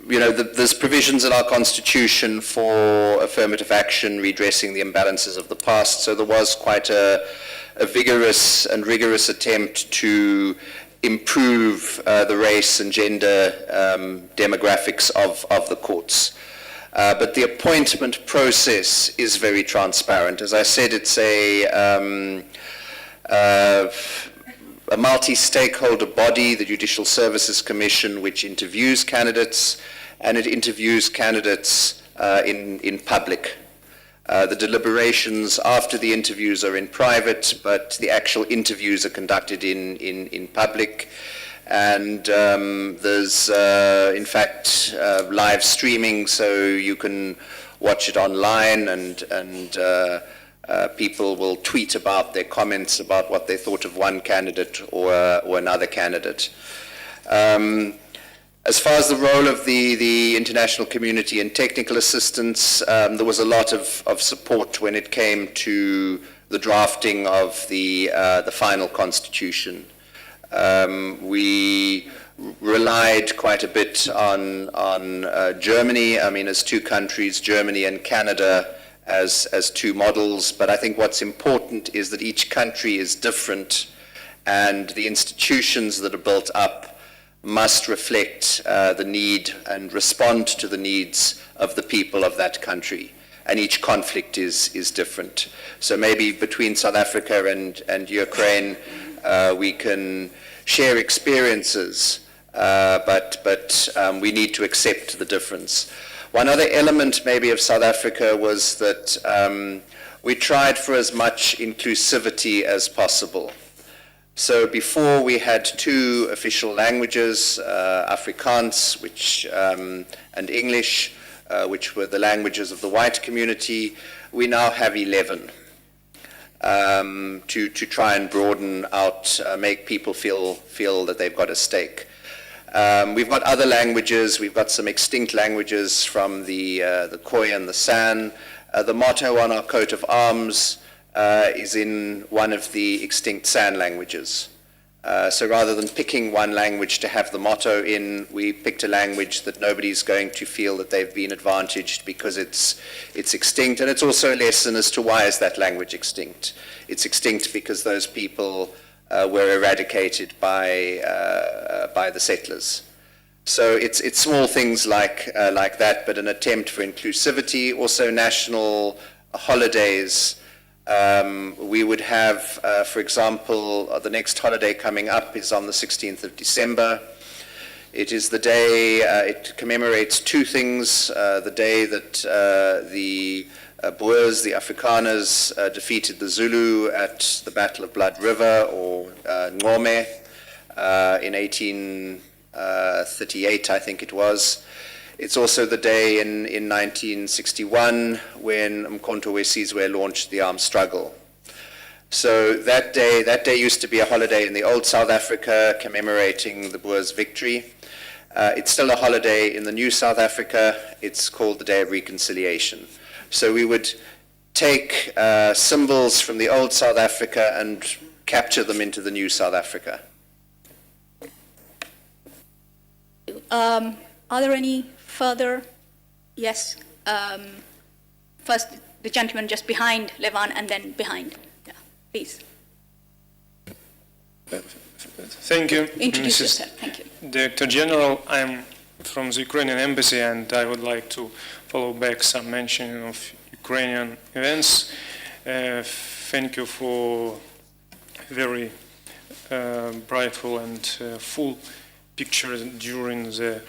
you know, there's provisions in our constitution for affirmative action redressing the imbalances of the past, so there was quite a vigorous and rigorous attempt to improve the race and gender demographics of the courts. But the appointment process is very transparent. As I said, it's a multi-stakeholder body, the Judicial Services Commission, which interviews candidates, and it interviews candidates in public. The deliberations after the interviews are in private, but the actual interviews are conducted in public. And there's, in fact, live streaming, so you can watch it online, and people will tweet about their comments about what they thought of one candidate or another candidate. As far as the role of the international community and technical assistance, there was a lot of support when it came to the drafting of the final constitution. We relied quite a bit on Germany, I mean, as two countries, Germany and Canada, as two models, but I think what's important is that each country is different, and the institutions that are built up must reflect the need and respond to the needs of the people of that country. And each conflict is different. So maybe between South Africa and Ukraine, we can share experiences, but we need to accept the difference. One other element maybe of South Africa was that we tried for as much inclusivity as possible. So before we had two official languages, Afrikaans and English, which were the languages of the white community. We now have 11 to try and broaden out, make people feel that they've got a stake. We've got other languages. We've got some extinct languages from the Khoi and the San. The motto on our coat of arms is in one of the extinct San languages. So rather than picking one language to have the motto in, we picked a language that nobody's going to feel that they've been advantaged because it's extinct. And it's also a lesson as to why is that language extinct. It's extinct because those people were eradicated by the settlers. So it's small things like that, but an attempt for inclusivity. Also national holidays. We would have, for example, the next holiday coming up is on the 16th of December. It is the day, it commemorates two things, the day that the Boers, the Afrikaners, defeated the Zulu at the Battle of Blood River, or Ngome, in 1838, I think it was. It's also the day in 1961 when Mkhonto weSizwe launched the armed struggle. So that day used to be a holiday in the old South Africa commemorating the Boers' victory. It's still a holiday in the new South Africa. It's called the Day of Reconciliation. So we would take symbols from the old South Africa and capture them into the new South Africa. Are there any further? Yes. First, the gentleman just behind Levan, and then behind. Yeah, please. Thank you. Introduce Mrs. yourself. Thank you. Director General, I'm from the Ukrainian Embassy, and I would like to follow back some mention of Ukrainian events. Thank you for very brightful and full picture during the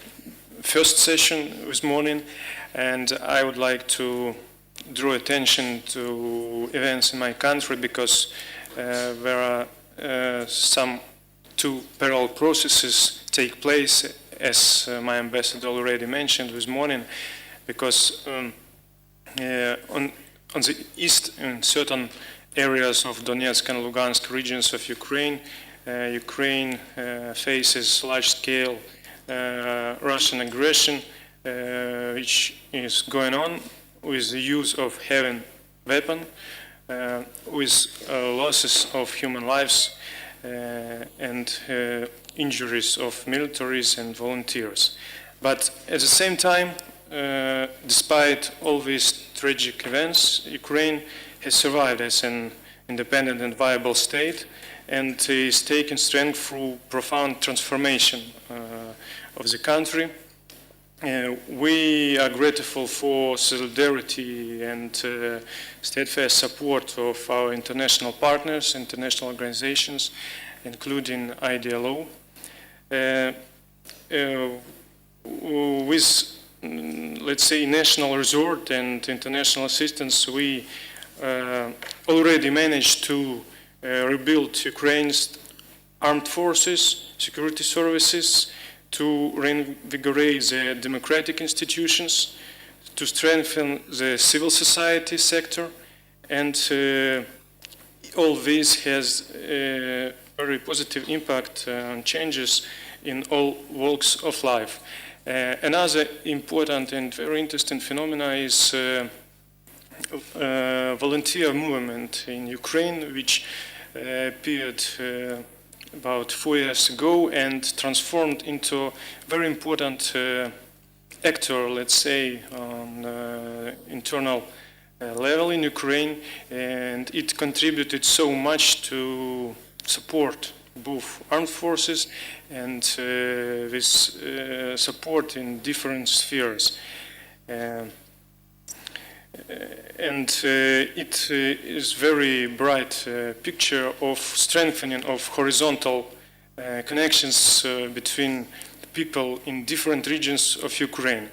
first session this morning, and I would like to draw attention to events in my country because there are some two parallel processes take place, as my ambassador already mentioned this morning, because on the east, in certain areas of Donetsk and Lugansk regions of Ukraine, Ukraine faces large-scale Russian aggression, which is going on with the use of heavy weapons, with losses of human lives and injuries of militaries and volunteers. But at the same time, despite all these tragic events, Ukraine has survived as an independent and viable state, and is taking strength through profound transformation of the country. we are grateful for solidarity and steadfast support of our international partners, international organizations, including IDLO. With, let's say, national resort and international assistance, we already managed to rebuild Ukraine's armed forces, security services, to reinvigorate the democratic institutions, to strengthen the civil society sector, and all this has a very positive impact on changes in all walks of life. Another important and very interesting phenomena is volunteer movement in Ukraine, which appeared about 4 years ago and transformed into a very important actor, let's say, on internal level in Ukraine, and it contributed so much to support both armed forces and with support in different spheres. And it is very bright picture of strengthening of horizontal connections between people in different regions of Ukraine,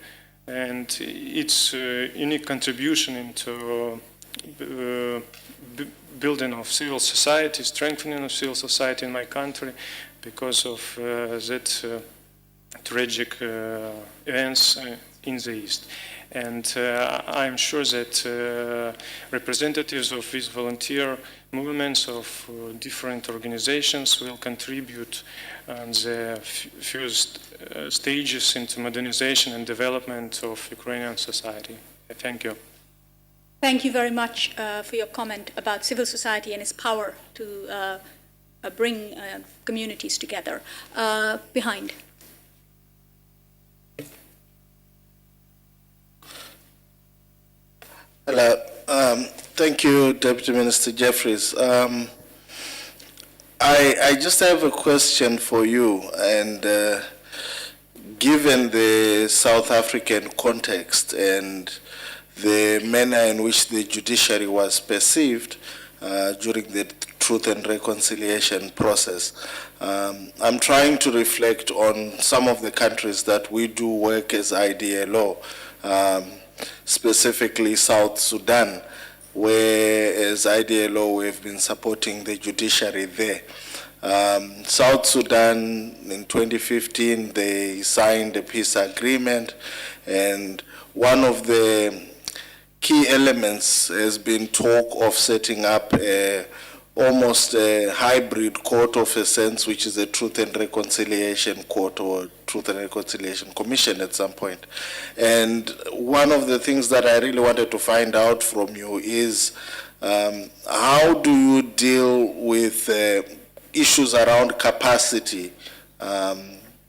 and its unique contribution into building of civil society, strengthening of civil society in my country because of that tragic events in the East. And I'm sure that representatives of these volunteer movements of different organizations will contribute on the first stages into modernization and development of Ukrainian society. Thank you. Thank you very much for your comment about civil society and its power to bring communities together. Behind. Hello. Thank you, Deputy Minister Jeffries. I just have a question for you, and given the South African context and the manner in which the judiciary was perceived during the Truth and Reconciliation process, I'm trying to reflect on some of the countries that we do work as IDLO, specifically South Sudan, where as IDLO we've been supporting the judiciary there. South Sudan in 2015, they signed a peace agreement, and one of the key elements has been talk of setting up almost a hybrid court of a sense, which is a Truth and Reconciliation Court or Truth and Reconciliation Commission at some point. And one of the things that I really wanted to find out from you is how do you deal with issues around capacity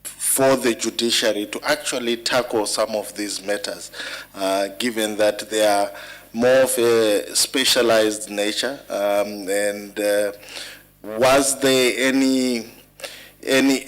for the judiciary to actually tackle some of these matters, given that they are more of a specialized nature, and was there any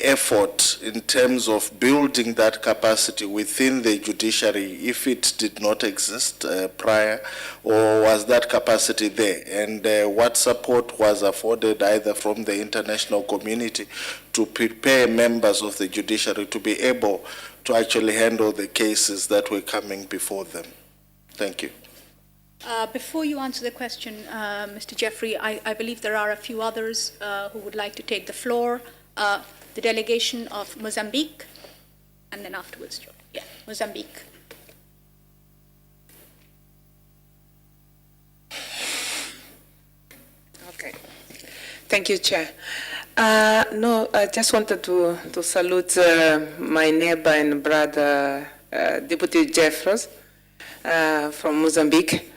effort in terms of building that capacity within the judiciary if it did not exist prior, or was that capacity there? And what support was afforded either from the international community to prepare members of the judiciary to be able to actually handle the cases that were coming before them? Thank you. Before you answer the question, Mr. Jeffrey, I believe there are a few others who would like to take the floor. The delegation of Mozambique, and then afterwards, yeah, Mozambique. Okay. Thank you, Chair. No, I just wanted to salute my neighbor and brother, Deputy Jeffries from Mozambique.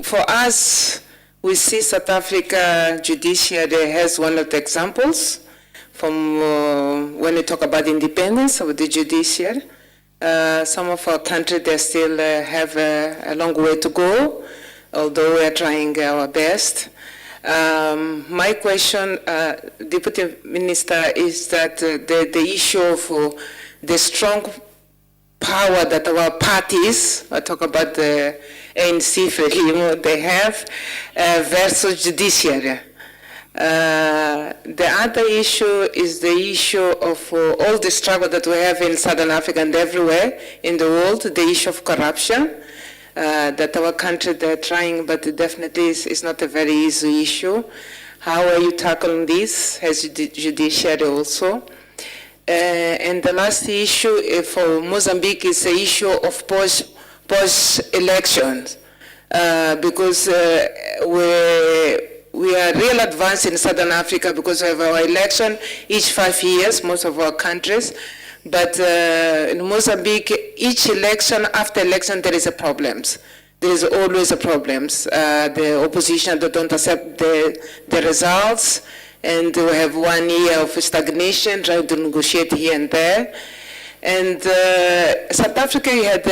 For us, we see South Africa judiciary as one of the examples from when we talk about independence of the judiciary. Some of our countries, they still have a long way to go, although we are trying our best. My question, Deputy Minister, is that the issue of the strong power that our parties, I talk about the ANC, Frelimo, they have, versus judiciary. The other issue is the issue of all the struggle that we have in Southern Africa and everywhere in the world, the issue of corruption, that our country, they're trying, but it definitely is not a very easy issue. How are you tackling this as judiciary also? And the last issue for Mozambique is the issue of post-elections, because we are real advanced in Southern Africa because we have our election each 5 years, most of our countries. But in Mozambique, each election, after election, there is a problems. There is always a problems. The opposition, they don't accept the results, and we have 1 year of stagnation, trying to negotiate here and there. And South Africa had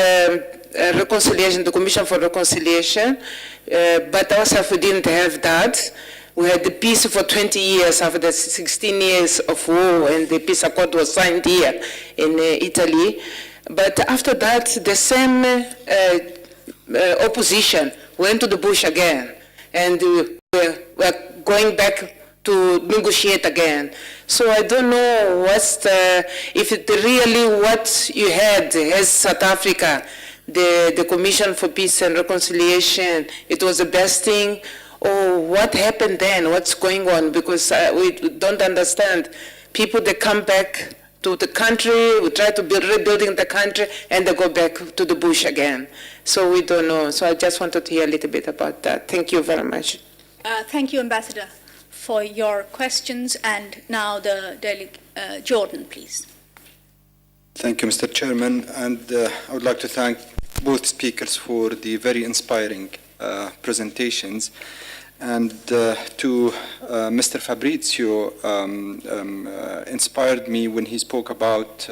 reconciliation, the Commission for Reconciliation, but ourselves we didn't have that. We had the peace for 20 years after the 16 years of war, and the peace accord was signed here in Italy. But after that, the same opposition went to the bush again, and we're going back to negotiate again. So I don't know if it really what you had as South Africa, the Commission for Peace and Reconciliation, it was the best thing, or what happened then, what's going on, because we don't understand. People, they come back to the country, we try to rebuilding the country, and they go back to the bush again. So we don't know. So I just wanted to hear a little bit about that. Thank you very much. Thank you, Ambassador, for your questions. And now the delegate, Jordan, please. Thank you, Mr. Chairman. And I would like to thank both speakers for the very inspiring presentations. And to Mr. Fabrizio, inspired me when he spoke about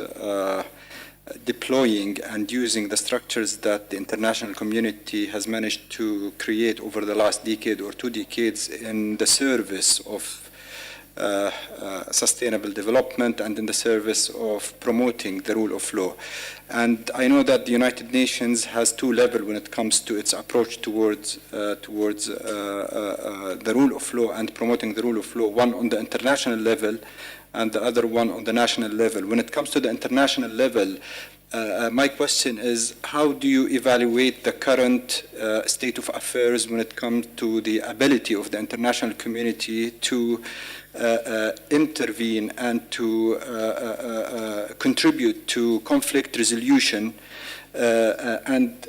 deploying and using the structures that the international community has managed to create over the last decade or 2 decades in the service of sustainable development and in the service of promoting the rule of law. And I know that the United Nations has 2 levels when it comes to its approach towards the rule of law and promoting the rule of law, one on the international level and the other one on the national level. When it comes to the international level, my question is, how do you evaluate the current state of affairs when it comes to the ability of the international community to intervene and to contribute to conflict resolution, and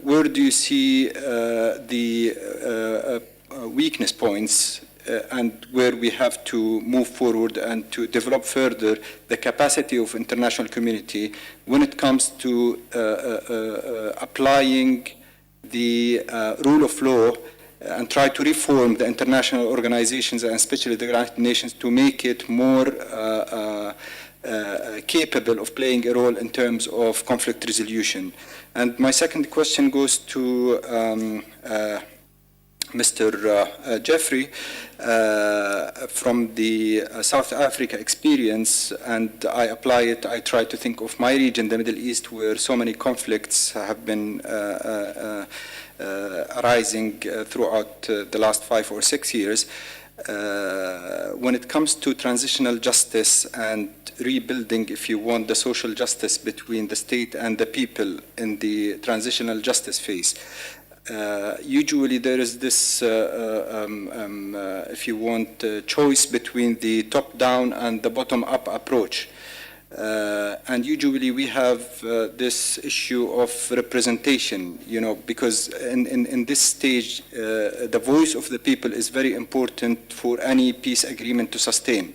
where do you see the weakness points and where we have to move forward and to develop further the capacity of international community when it comes to applying the rule of law and try to reform the international organizations and especially the United Nations to make it more capable of playing a role in terms of conflict resolution. And my second question goes to Mr. Jeffrey, from the South Africa experience, and I apply it, I try to think of my region, the Middle East, where so many conflicts have been arising throughout the last 5 or 6 years. When it comes to transitional justice and rebuilding, if you want, the social justice between the state and the people in the transitional justice phase, usually there is this, if you want, choice between the top-down and the bottom-up approach. And usually we have this issue of representation, you know, because in this stage, the voice of the people is very important for any peace agreement to sustain.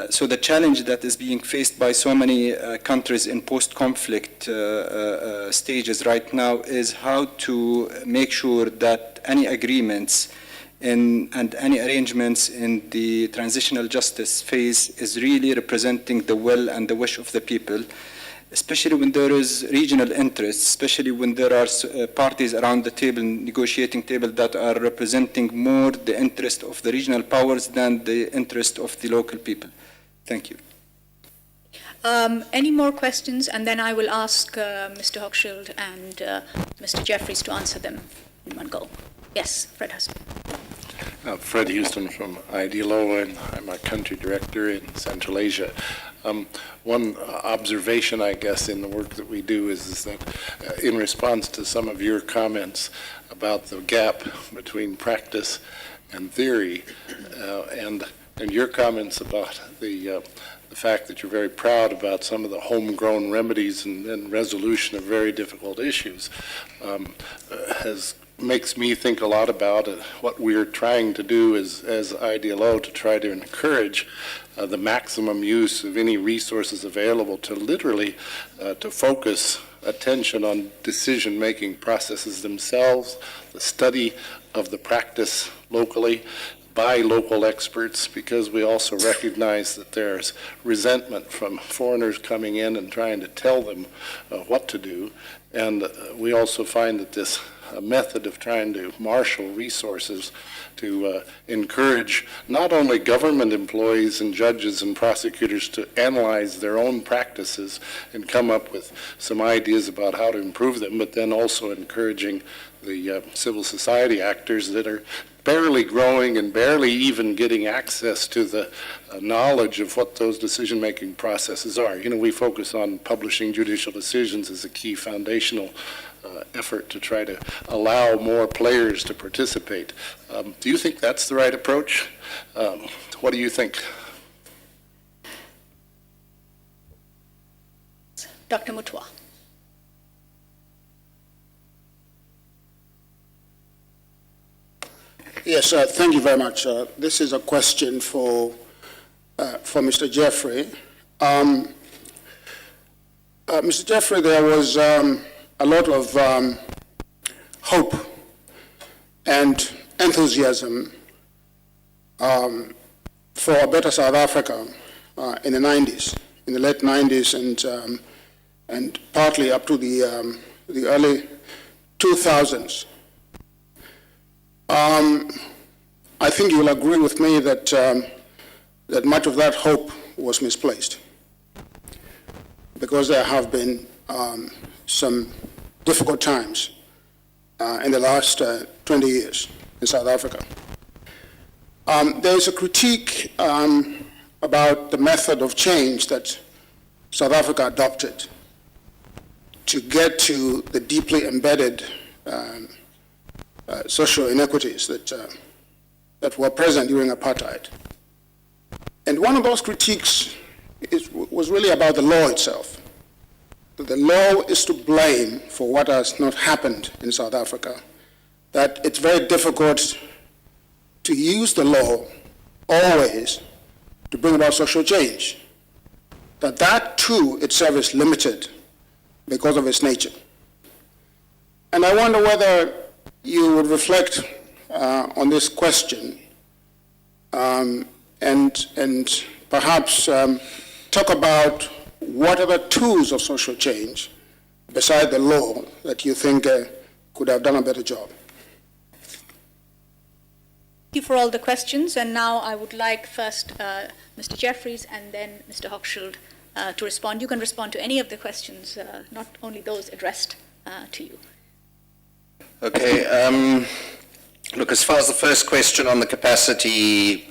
So the challenge that is being faced by so many countries in post-conflict stages right now is how to make sure that any agreements and any arrangements in the transitional justice phase is really representing the will and the wish of the people. especially when there is regional interests, especially when there are parties around the table, negotiating table, that are representing more the interest of the regional powers than the interest of the local people. Thank you. Any more questions? And then I will ask Mr. Hochschild and Mr. Jeffries to answer them in one go. Yes, Fred Huston. Fred Houston from IDLO, and I'm a country director in Central Asia. One observation, I guess, in the work that we do is that in response to some of your comments about the gap between practice and theory, and your comments about the fact that you're very proud about some of the homegrown remedies and resolution of very difficult issues, makes me think a lot about what we're trying to do as IDLO to try to encourage the maximum use of any resources available to literally to focus attention on decision-making processes themselves, the study of the practice locally by local experts, because we also recognize that there's resentment from foreigners coming in and trying to tell them what to do. And we also find that this method of trying to marshal resources to encourage not only government employees and judges and prosecutors to analyze their own practices and come up with some ideas about how to improve them, but then also encouraging the civil society actors that are barely growing and barely even getting access to the knowledge of what those decision-making processes are. You know, we focus on publishing judicial decisions as a key foundational effort to try to allow more players to participate. Do you think that's the right approach? What do you think? Dr. Mutwa. Yes, thank you very much. This is a question for Mr. Jeffrey. Mr. Jeffrey, there was a lot of hope and enthusiasm for a better South Africa in the 90s, in the late 90s, and partly up to the early 2000s. I think you will agree with me that that much of that hope was misplaced, because there have been some difficult times in the last 20 years in South Africa. There is a critique about the method of change that South Africa adopted to get to the deeply embedded social inequities that were present during apartheid. And one of those critiques was really about the law itself. That the law is to blame for what has not happened in South Africa, that it's very difficult to use the law always to bring about social change, that too itself is limited because of its nature. And I wonder whether you would reflect on this question and perhaps talk about what are the tools of social change beside the law that you think could have done a better job. Thank you for all the questions, and now I would like first Mr. Jeffries and then Mr. Hochschild to respond. You can respond to any of the questions, not only those addressed to you. Okay. Look, as far as the first question on the capacity,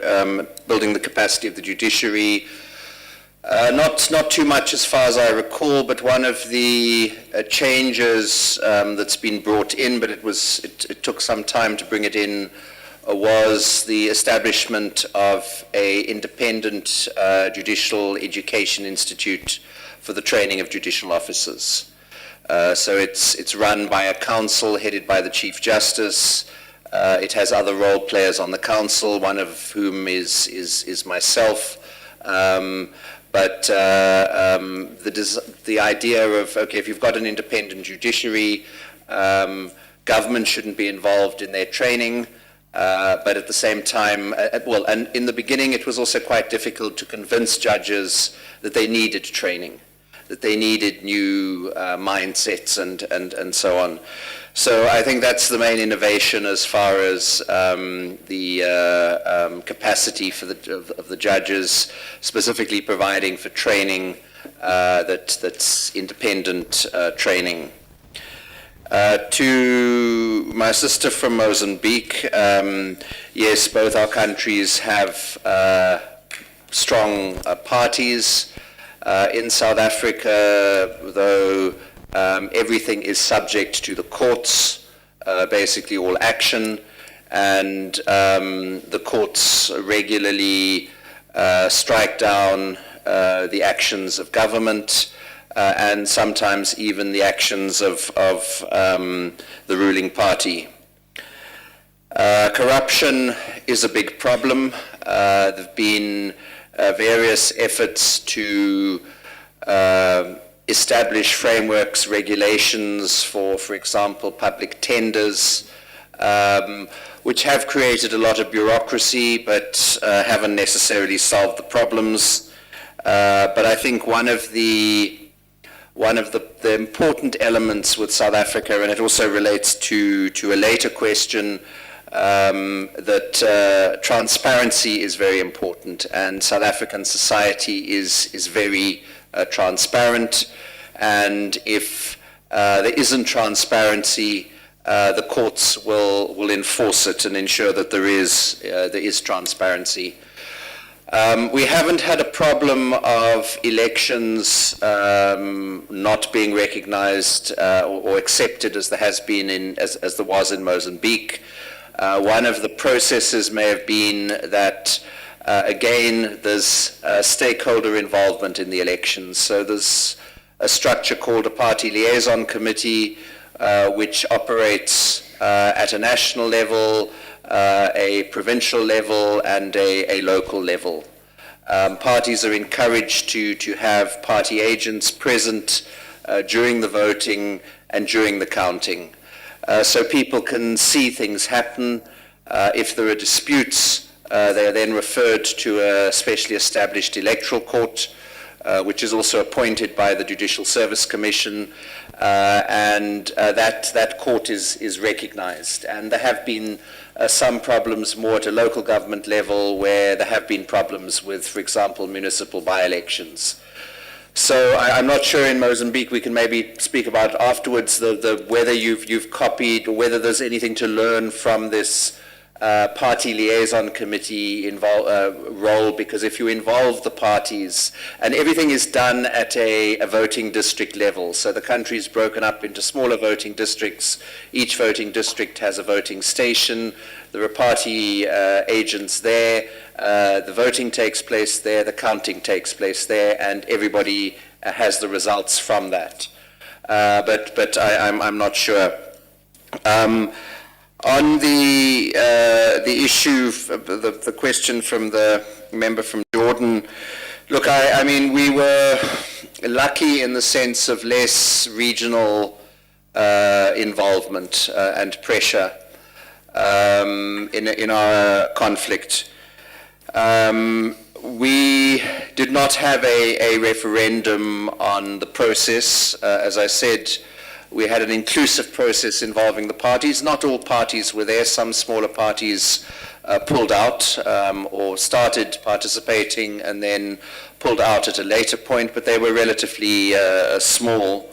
building the capacity of the judiciary, not too much as far as I recall, but one of the changes that's been brought in, but it took some time to bring it in, was the establishment of a independent judicial education institute for the training of judicial officers. So it's run by a council headed by the Chief Justice. It has other role players on the council, one of whom is myself. But the idea of, okay, if you've got an independent judiciary, government shouldn't be involved in their training. But at the same time, and in the beginning it was also quite difficult to convince judges that they needed training. that they needed new mindsets and so on. So I think that's the main innovation as far as the capacity for of the judges, specifically providing for training that's independent training. To my sister from Mozambique, yes, both our countries have strong parties. In South Africa, though, everything is subject to the courts, basically all action, and the courts regularly strike down the actions of government, and sometimes even the actions of the ruling party. Corruption is a big problem. There have been various efforts to establish frameworks, regulations for example, public tenders, which have created a lot of bureaucracy but haven't necessarily solved the problems. But I think one of the important elements with South Africa, and it also relates to a later question, that transparency is very important, and South African society is very transparent, and if there isn't transparency, the courts will enforce it and ensure that there is transparency. We haven't had a problem of elections not being recognized or accepted as there has been as there was in Mozambique. One of the processes may have been that, again, there's stakeholder involvement in the elections. So there's a structure called a party liaison committee, which operates at a national level, a provincial level, and a local level. Parties are encouraged to have party agents present during the voting and during the counting. So people can see things happen. If there are disputes, they are then referred to a specially established electoral court, which is also appointed by the Judicial Service Commission, and that court is recognized. And there have been some problems more at a local government level where there have been problems with, for example, municipal by-elections. So I'm not sure in Mozambique, we can maybe speak about afterwards whether you've copied or whether there's anything to learn from this party liaison committee role, because if you involve the parties, and everything is done at a voting district level, so the country is broken up into smaller voting districts. Each voting district has a voting station. There are party agents there. The voting takes place there, the counting takes place there, and everybody has the results from that. But I'm not sure. On the issue, the question from the member from Jordan, look, I mean, we were lucky in the sense of less regional involvement and pressure in our conflict. We did not have a referendum on the process. As I said, we had an inclusive process involving the parties. Not all parties were there. Some smaller parties pulled out or started participating and then pulled out at a later point, but they were relatively small.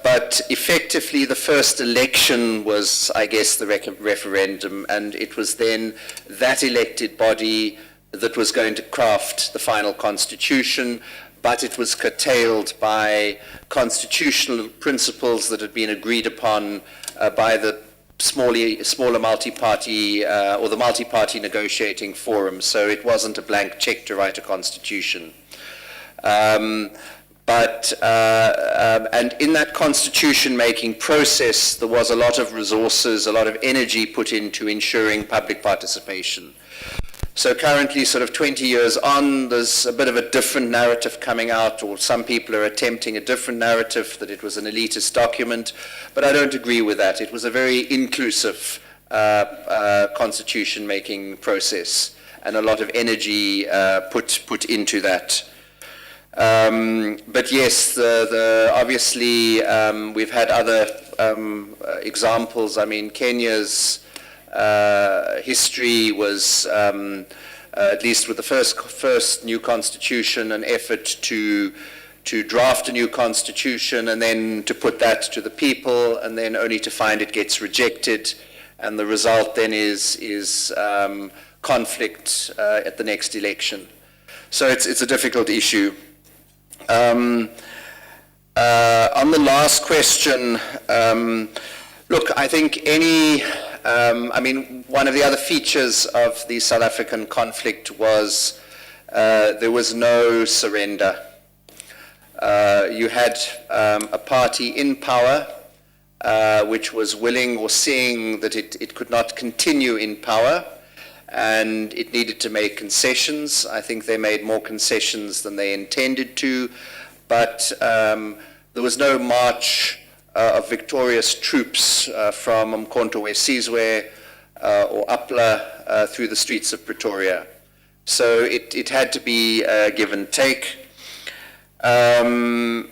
But effectively, the first election was, I guess, the referendum, and it was then that elected body that was going to craft the final constitution, but it was curtailed by constitutional principles that had been agreed upon by the smaller multi-party or the multi-party negotiating forum. So it wasn't a blank check to write a constitution. And in that constitution-making process, there was a lot of resources, a lot of energy put into ensuring public participation. So currently, sort of 20 years on, there's a bit of a different narrative coming out, or some people are attempting a different narrative, that it was an elitist document, but I don't agree with that. It was a very inclusive constitution-making process, and a lot of energy put into that. But yes, obviously we've had other examples. I mean, Kenya's history was, at least with the first new constitution, an effort to draft a new constitution and then to put that to the people, and then only to find it gets rejected, and the result then is conflict at the next election. So it's a difficult issue. On the last question, look, I think one of the other features of the South African conflict was there was no surrender. You had a party in power which was willing or seeing that it could not continue in power, and it needed to make concessions. I think they made more concessions than they intended to, but there was no march of victorious troops from Umkhonto weSizwe or Upla through the streets of Pretoria. So it had to be give and take. I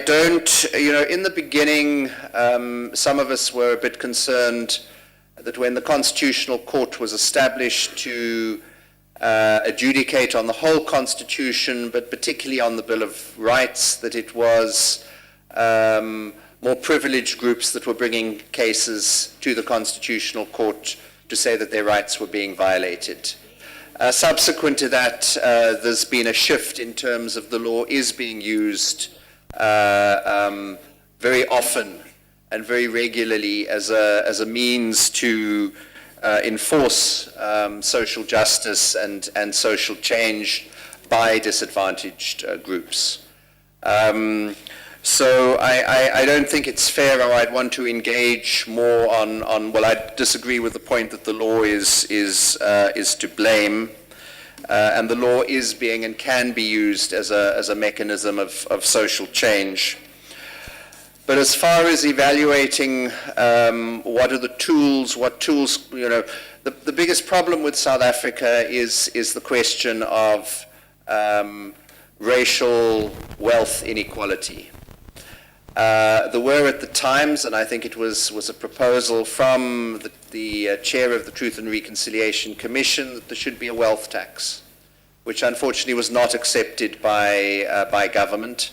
don't, in the beginning, some of us were a bit concerned that when the Constitutional Court was established to adjudicate on the whole Constitution, but particularly on the Bill of Rights, that it was more privileged groups that were bringing cases to the Constitutional Court to say that their rights were being violated. Subsequent to that, there's been a shift in terms of the law is being used very often and very regularly as a means to enforce social justice and social change by disadvantaged groups. So I don't think it's fair, or I'd want to engage more on well, I disagree with the point that the law is to blame, and the law is being and can be used as a mechanism of social change. But as far as evaluating what are the tools, the biggest problem with South Africa is the question of racial wealth inequality. There were at the times, and I think it was a proposal from the chair of the Truth and Reconciliation Commission, that there should be a wealth tax, which unfortunately was not accepted by government.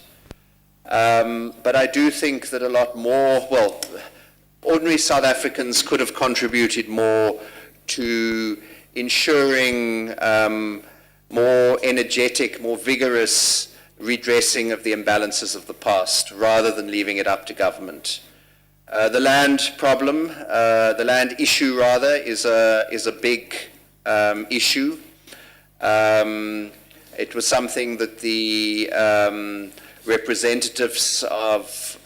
But I do think that a lot more, ordinary South Africans could have contributed more to ensuring more energetic, more vigorous redressing of the imbalances of the past, rather than leaving it up to government. The land problem, the land issue rather, is a big issue. It was something that the representatives of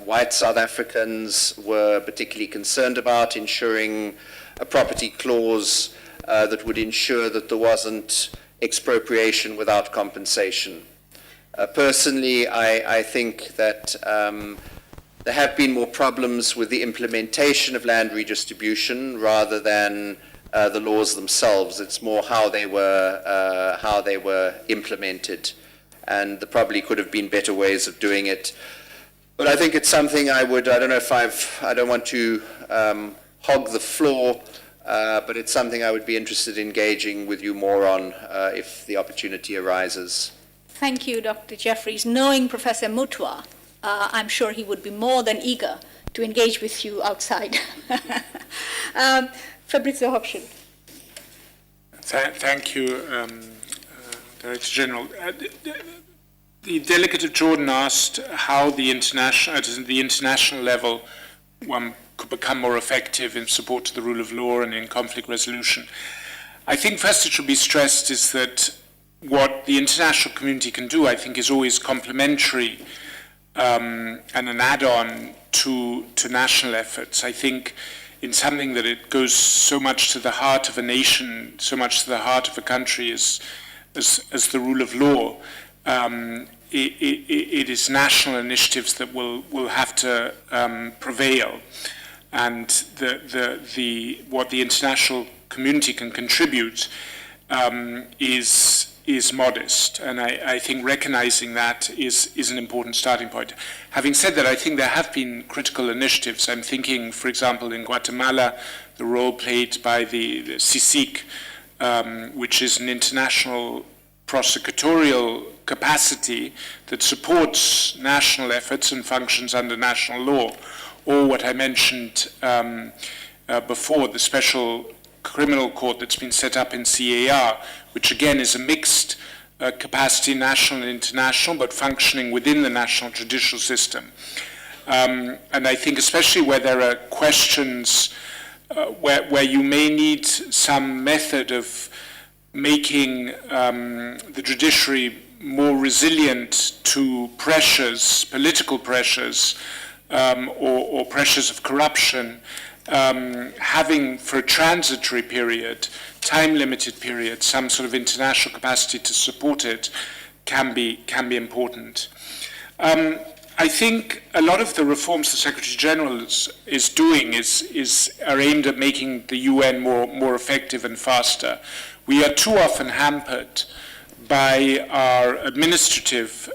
white South Africans were particularly concerned about, ensuring a property clause that would ensure that there wasn't expropriation without compensation. Personally, I think that there have been more problems with the implementation of land redistribution rather than the laws themselves. It's more how they were implemented, and there probably could have been better ways of doing it. But I think it's something I don't want to hog the floor, but it's something I would be interested in engaging with you more on if the opportunity arises. Thank you, Dr. Jeffries. Knowing Professor Mutwa, I'm sure he would be more than eager to engage with you outside. Fabrizio Hopschen. Thank you, Director General. The delegate of Jordan asked how at the international level one could become more effective in support to the rule of law and in conflict resolution. I think first it should be stressed is that what the international community can do, I think, is always complementary and an add-on to national efforts. I think in something that it goes so much to the heart of a nation, so much to the heart of a country as the rule of law, it is national initiatives that will have to prevail. And what the international community can contribute is is modest, and I think recognizing that is an important starting point. Having said that, I think there have been critical initiatives. I'm thinking, for example, in Guatemala, the role played by the CICIG, which is an international prosecutorial capacity that supports national efforts and functions under national law, or what I mentioned before, the special criminal court that's been set up in CAR, which again is a mixed capacity, national and international, but functioning within the national judicial system. And I think especially where there are questions where you may need some method of making the judiciary more resilient to pressures, political pressures, or pressures of corruption, having for a transitory period, time-limited period, some sort of international capacity to support it can be important. I think a lot of the reforms the Secretary General is doing are aimed at making the UN more effective and faster. We are too often hampered by our administrative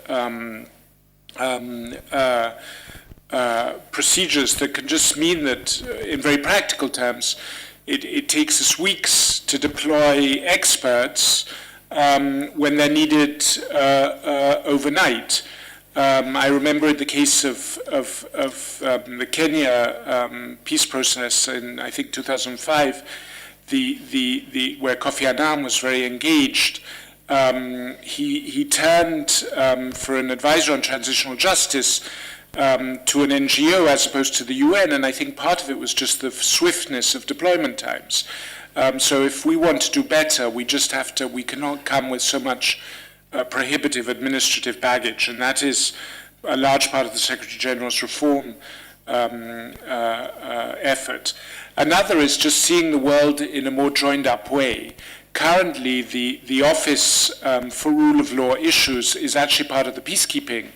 procedures that can just mean that, in very practical terms, it takes us weeks to deploy experts when they're needed overnight. I remember in the case of the Kenya peace process in, I think, 2005, where Kofi Annan was very engaged. He turned for an advisor on transitional justice to an NGO as opposed to the UN, and I think part of it was just the swiftness of deployment times. So if we want to do better, we cannot come with so much prohibitive administrative baggage, and that is a large part of the Secretary General's reform effort. Another is just seeing the world in a more joined-up way. Currently, the Office for Rule of Law Issues is actually part of the peacekeeping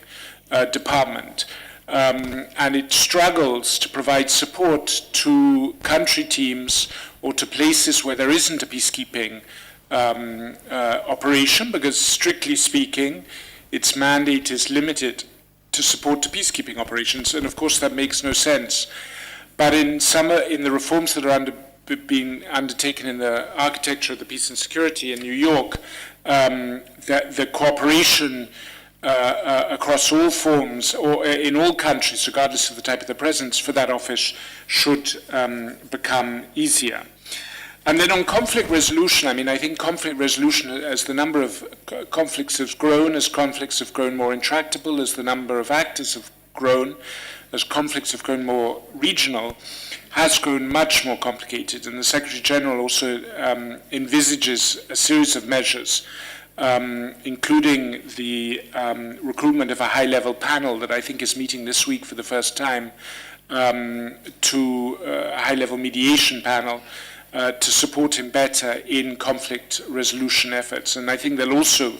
department, and it struggles to provide support to country teams or to places where there isn't a peacekeeping operation, because strictly speaking, its mandate is limited to support to peacekeeping operations, and of course that makes no sense. But in the reforms that are being undertaken in the architecture of the peace and security in New York, the cooperation across all forms or in all countries, regardless of the type of the presence for that office, should become easier. And then on conflict resolution, I mean, I think conflict resolution, as the number of conflicts has grown, as conflicts have grown more intractable, as the number of actors have grown, as conflicts have grown more regional, has grown much more complicated. And the Secretary General also envisages a series of measures, including the recruitment of a high-level panel that I think is meeting this week for the first time, to a high-level mediation panel, to support him better in conflict resolution efforts. And I think there'll also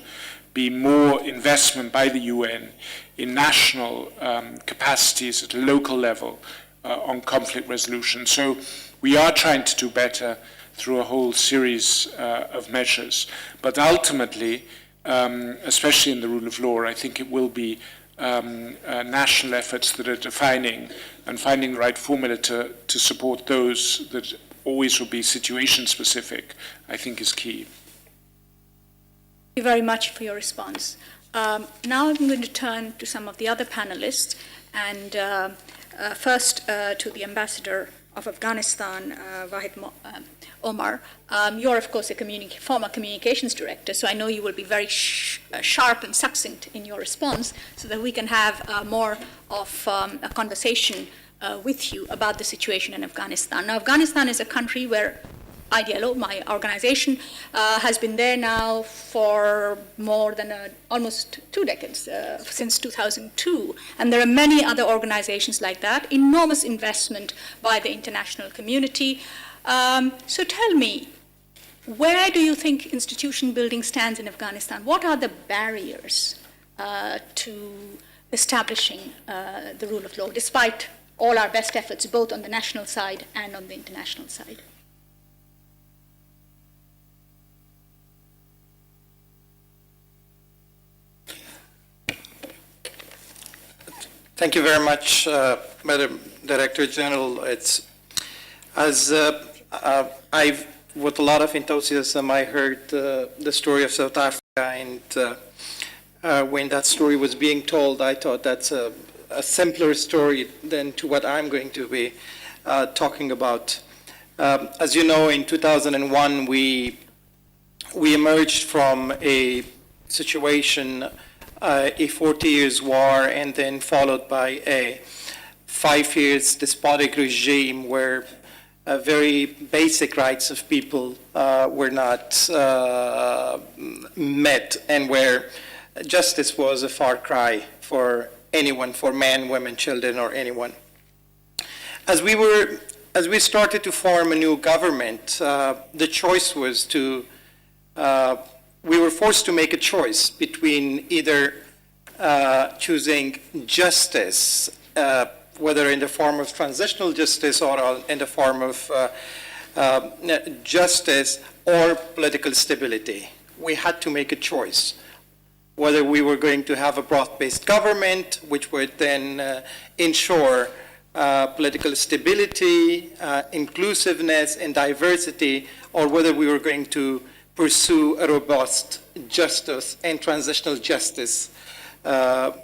be more investment by the UN in national capacities at a local level on conflict resolution. So we are trying to do better through a whole series of measures. But ultimately, especially in the rule of law, I think it will be national efforts that are defining and finding the right formula to support those that always will be situation specific, I think is key. Thank you very much for your response. Now I'm going to turn to some of the other panelists, and first to the Ambassador of Afghanistan, Wahid Omar. You're, of course, a former communications director, so I know you will be very sharp and succinct in your response so that we can have more of a conversation with you about the situation in Afghanistan. Now, Afghanistan is a country where IDLO, my organization, has been there now for more than almost 2 decades, since 2002. And there are many other organizations like that, enormous investment by the international community. So tell me, where do you think institution building stands in Afghanistan? What are the barriers to establishing the rule of law, despite all our best efforts, both on the national side and on the international side? Thank you very much, Madam Director General. It's as I've, with a lot of enthusiasm, I heard the story of South Africa, and when that story was being told, I thought that's a simpler story than to what I'm going to be talking about. As you know, in 2001, we emerged from a situation, a 40 years war, and then followed by a 5 years despotic regime where very basic rights of people were not met, and where justice was a far cry for anyone, for men, women, children, or anyone. As we started to form a new government, the choice was to, we were forced to make a choice between either choosing justice, whether in the form of transitional justice or in the form of justice, or political stability. We had to make a choice whether we were going to have a broad-based government, which would then ensure political stability, inclusiveness, and diversity, or whether we were going to pursue a robust justice and transitional justice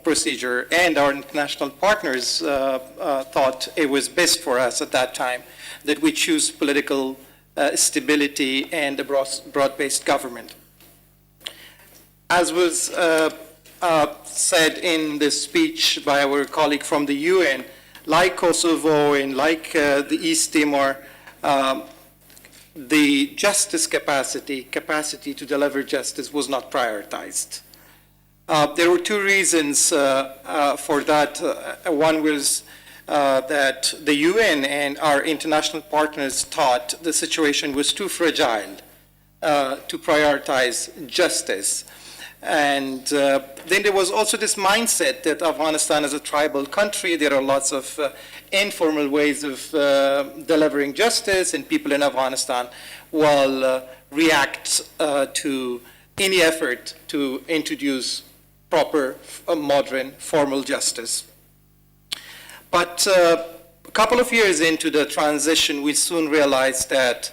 procedure. And our international partners thought it was best for us at that time that we choose political stability and a broad-based government. As was said in the speech by our colleague from the UN, like Kosovo and like the East Timor, the justice capacity to deliver justice was not prioritized. There were two reasons for that. One was that the UN and our international partners thought the situation was too fragile to prioritize justice. And then there was also this mindset that Afghanistan is a tribal country. There are lots of informal ways of delivering justice, and people in Afghanistan will react to any effort to introduce proper, modern, formal justice. But a couple of years into the transition, we soon realized that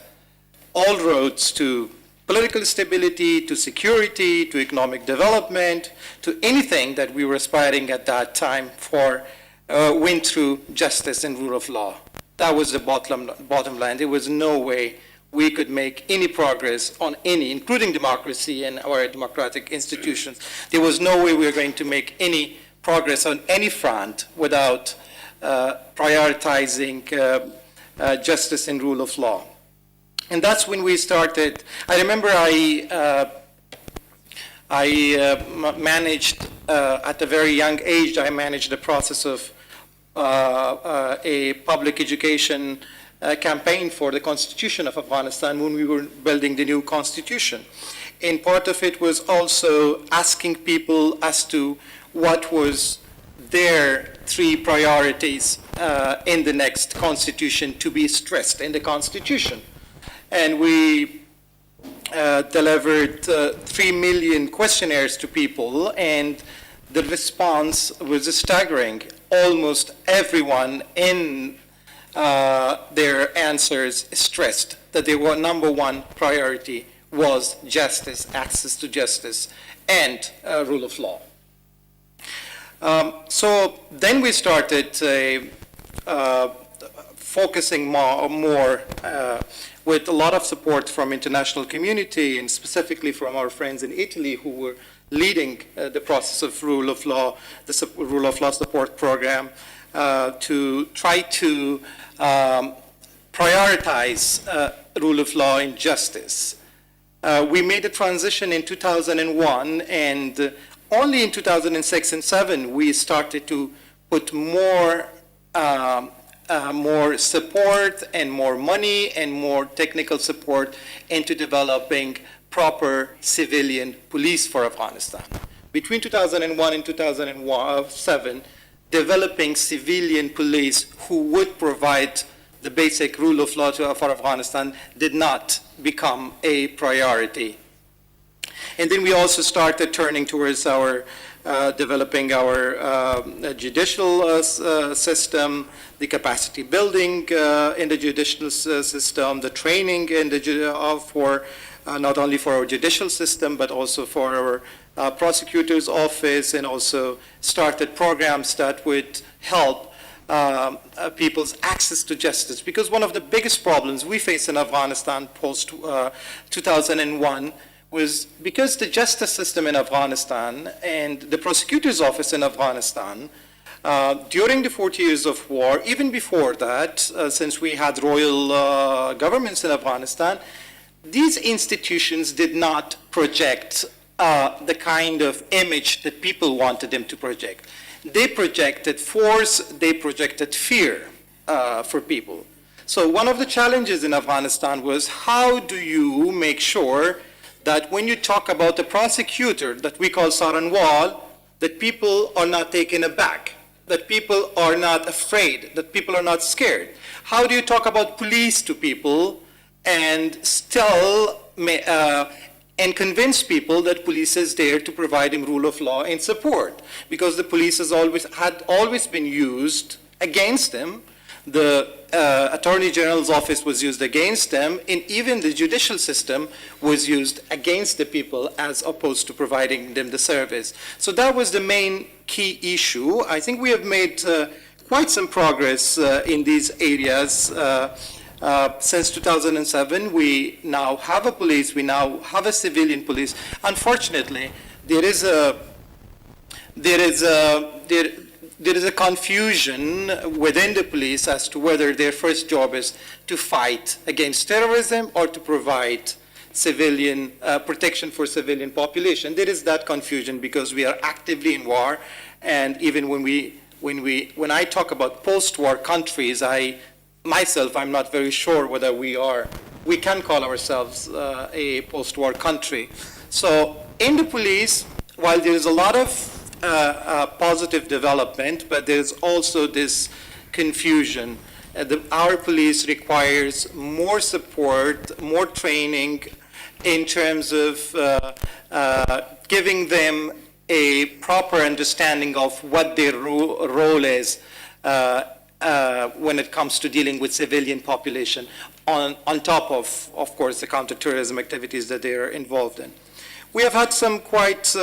all roads to political stability, to security, to economic development, to anything that we were aspiring at that time for, went through justice and rule of law. That was the bottom line. There was no way we could make any progress on any, including democracy and our democratic institutions. There was no way we were going to make any progress on any front without prioritizing justice and rule of law. And that's when we started. I remember I managed, at a very young age, I managed the process of a public education campaign for the Constitution of Afghanistan when we were building the new Constitution. And part of it was also asking people as to what was their three priorities in the next Constitution to be stressed in the Constitution. And we delivered 3 million questionnaires to people, and the response was staggering. Almost everyone in their answers stressed that their number one priority was justice, access to justice, and rule of law. So then we started focusing more with a lot of support from international community, and specifically from our friends in Italy who were leading the process of rule of law, the rule of law support program, to try to prioritize rule of law and justice. We made a transition in 2001, and only in 2006 and 2007 we started to put more support and more money and more technical support into developing proper civilian police for Afghanistan. Between 2001 and 2007, developing civilian police who would provide the basic rule of law for Afghanistan did not become a priority. And then we also started turning towards our developing our judicial system, the capacity building in the judicial system, the training in the for not only for our judicial system but also for our prosecutor's office, and also started programs that would help people's access to justice. Because one of the biggest problems we face in Afghanistan post 2001 was because the justice system in Afghanistan and the prosecutor's office in Afghanistan, during the 40 years of war, even before that, since we had royal governments in Afghanistan, these institutions did not project the kind of image that people wanted them to project. They projected force, they projected fear for people. So one of the challenges in Afghanistan was, how do you make sure that when you talk about the prosecutor that we call Saranwal, that people are not taken aback, that people are not afraid, that people are not scared? How do you talk about police to people and still and convince people that police is there to provide them rule of law and support? Because the police had always been used against them. The Attorney General's office was used against them, and even the judicial system was used against the people as opposed to providing them the service. So that was the main key issue. I think we have made quite some progress in these areas. Since 2007, we now have a police, we now have a civilian police. Unfortunately, there is a confusion within the police as to whether their first job is to fight against terrorism or to provide civilian protection for civilian population. There is that confusion because we are actively in war, and even when I talk about post-war countries, I'm not very sure whether we can call ourselves a post-war country. So in the police, while there is a lot of positive development, but there's also this confusion. Our police requires more support, more training in terms of giving them a proper understanding of what their role is when it comes to dealing with civilian population, on top of course, the counterterrorism activities that they are involved in. We have had some quite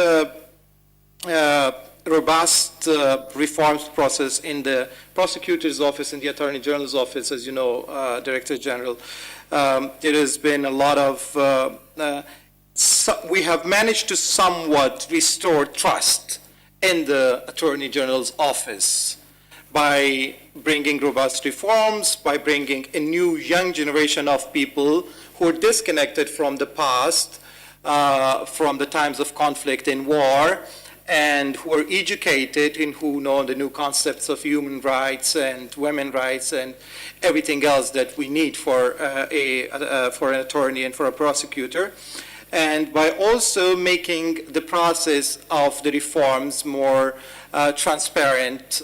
robust reforms process in the prosecutor's office and the attorney general's office, as you know, Director General. There has been a lot of, we have managed to somewhat restore trust in the attorney general's office by bringing robust reforms, by bringing a new young generation of people who are disconnected from the past, from the times of conflict and war, and who are educated and who know the new concepts of human rights and women's rights and everything else that we need for an attorney and for a prosecutor. And by also making the process of the reforms more transparent.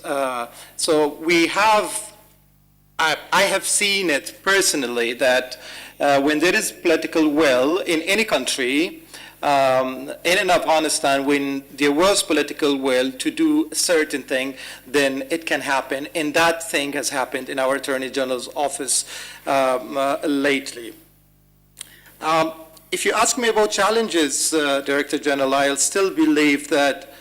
So we have, I have seen it personally that when there is political will in any country, in Afghanistan, when there was political will to do a certain thing, then it can happen. And that thing has happened in our Attorney General's office lately. If you ask me about challenges, Director General, I'll still believe that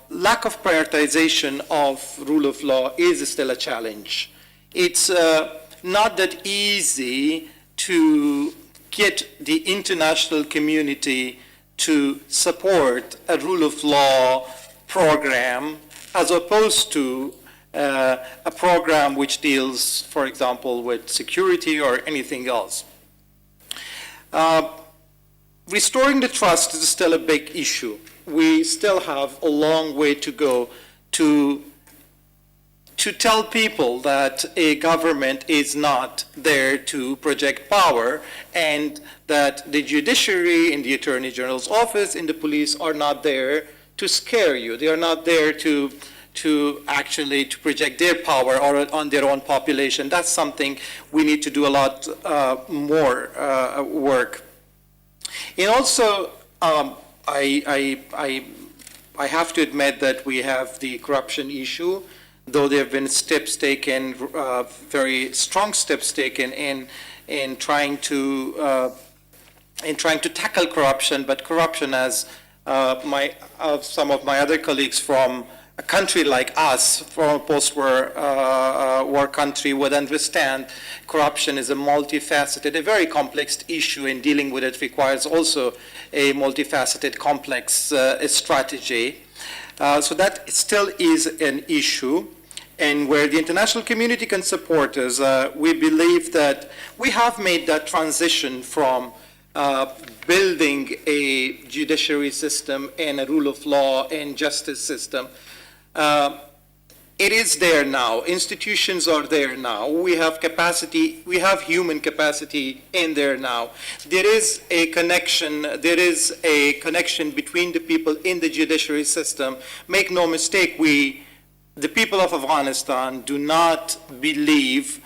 lack of prioritization of rule of law is still a challenge. It's not that easy to get the international community to support a rule of law program as opposed to a program which deals, for example, with security or anything else. Restoring the trust is still a big issue. We still have a long way to go to tell people that a government is not there to project power, and that the judiciary and the Attorney General's office and the police are not there to scare you. They are not there to actually project their power or on their own population. That's something we need to do a lot more work. And also, I I have to admit that we have the corruption issue, though there have been steps taken, very strong steps taken in trying to tackle corruption. But corruption, as some of my other colleagues from a country like us, from a post-war country, would understand, corruption is a multifaceted, a very complex issue, and dealing with it requires also a multifaceted, complex strategy. So that still is an issue. And where the international community can support us, we believe that we have made that transition from building a judiciary system and a rule of law and justice system. It is there now. Institutions are there now. We have capacity, we have human capacity in there now. There is a connection between the people in the judiciary system. Make no mistake, the people of Afghanistan do not believe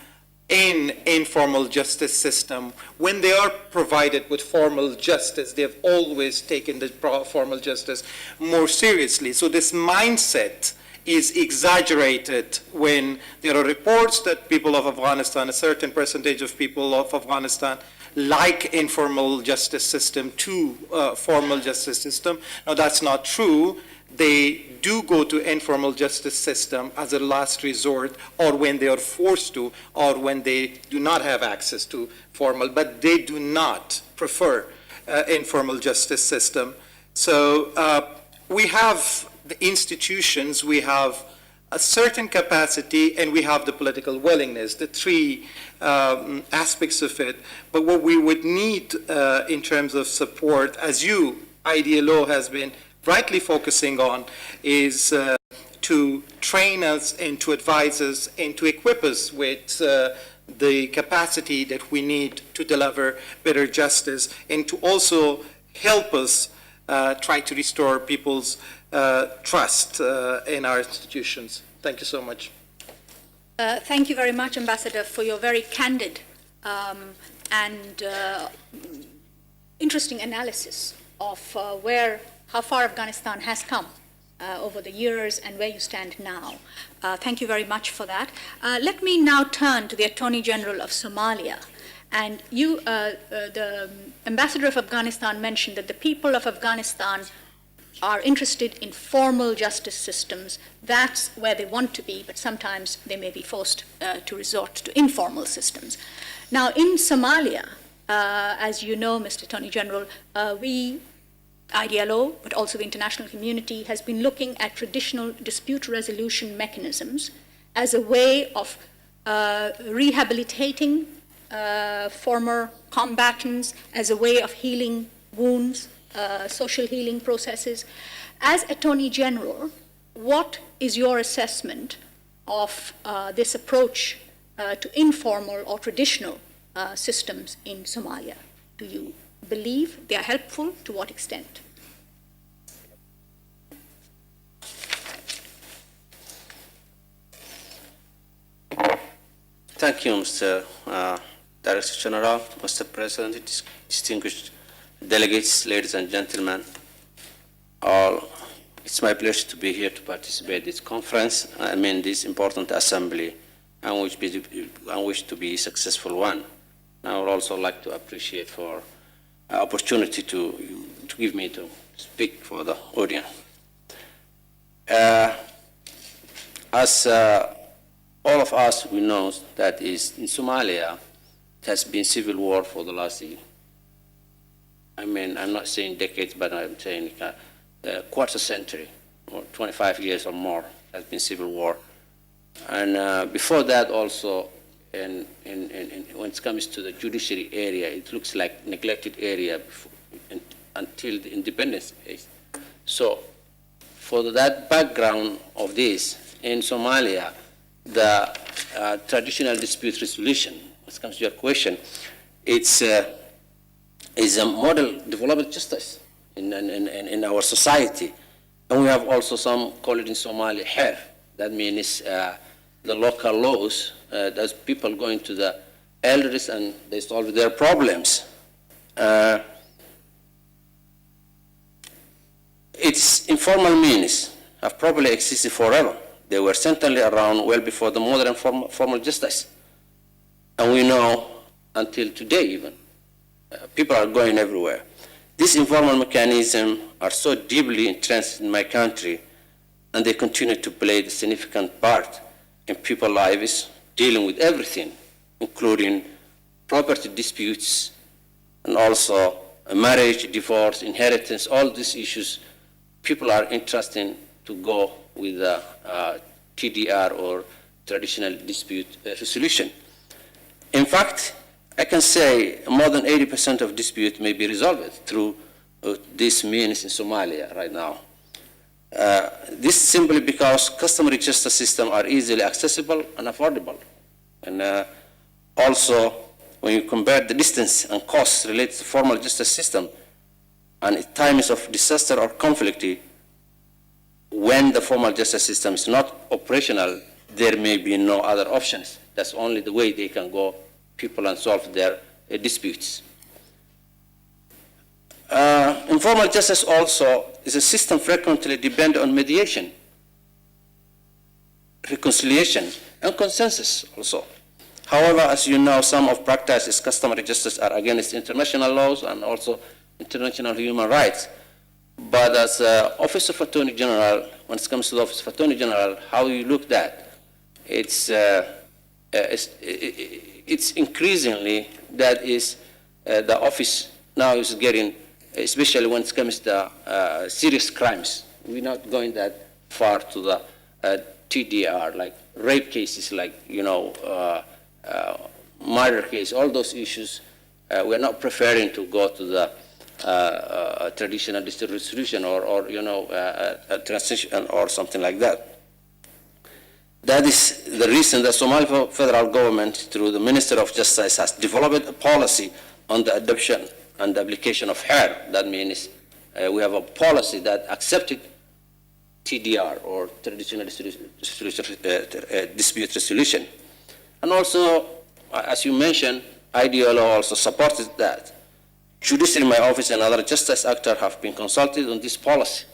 in informal justice system. When they are provided with formal justice, they have always taken the formal justice more seriously. So this mindset is exaggerated when there are reports that people of Afghanistan, a certain percentage of people of Afghanistan, like informal justice system to formal justice system. Now that's not true. They do go to informal justice system as a last resort, or when they are forced to, or when they do not have access to formal, but they do not prefer informal justice system. So we have the institutions, we have a certain capacity, and we have the political willingness, the three aspects of it. But what we would need in terms of support, as IDLO has been rightly focusing on, is to train us and to advise us and to equip us with the capacity that we need to deliver better justice, and to also help us try to restore people's trust in our institutions. Thank you so much. Thank you very much, Ambassador, for your very candid and interesting analysis of how far Afghanistan has come over the years and where you stand now. Thank you very much for that. Let me now turn to the Attorney General of Somalia. And the Ambassador of Afghanistan mentioned that the people of Afghanistan are interested in formal justice systems. That's where they want to be, but sometimes they may be forced to resort to informal systems. Now, in Somalia, as you know, Mr. Attorney General, we, IDLO, but also the international community, has been looking at traditional dispute resolution mechanisms as a way of rehabilitating former combatants, as a way of healing wounds, social healing processes. As Attorney General, what is your assessment of this approach to informal or traditional systems in Somalia? Do you believe they are helpful? To what extent? Thank you, Mr. Director General, Mr. President, distinguished delegates, ladies and gentlemen. It's my pleasure to be here to participate in this conference, this important assembly, and wish to be a successful one. I would also like to appreciate for opportunity to give me to speak for the audience. As all of us we know that is in Somalia, it has been civil war for the last year. I'm not saying decades, but I'm saying quarter century, or 25 years or more, has been civil war. And before that also, when it comes to the judiciary area, it looks like neglected area until the independence days. So for that background of this, in Somalia, the traditional dispute resolution, when it comes to your question, it's is a model development justice in our society. And we have also some call it in Somalia her. That means the local laws, there's people going to the elders and they solve their problems. It its informal means have probably existed forever. They were certainly around well before the modern formal justice. And we know until today even, people are going everywhere. These informal mechanisms are so deeply entrenched in my country, and they continue to play a significant part in people's lives, dealing with everything, including property disputes, and also marriage, divorce, inheritance, all these issues. People are interested to go with TDR or traditional dispute resolution. In fact, I can say more than 80% of disputes may be resolved through this means in Somalia right now. This simply because customary justice systems are easily accessible and affordable. And also, when you compare the distance and costs related to formal justice system, and in times of disaster or conflict, when the formal justice system is not operational, there may be no other options. That's only the way they can go, people, and solve their disputes. Informal justice also is a system frequently dependent on mediation, reconciliation, and consensus also. However, as you know, some of practices customary justice are against international laws and also international human rights. But as Office of Attorney General, when it comes to the Office of Attorney General, how you look at it's increasingly that is the office now is getting, especially when it comes to serious crimes. We're not going that far to the TDR, like rape cases, like murder case, all those issues. We're not preferring to go to the traditional dispute resolution or a transition or something like that. That is the reason the Somali federal government, through the Minister of Justice, has developed a policy on the adoption and the application of HER. That means we have a policy that accepted TDR, or traditional dispute resolution. And also, as you mentioned, IDLO also supported that. Judiciary, my office, and other justice actors have been consulted on this policy.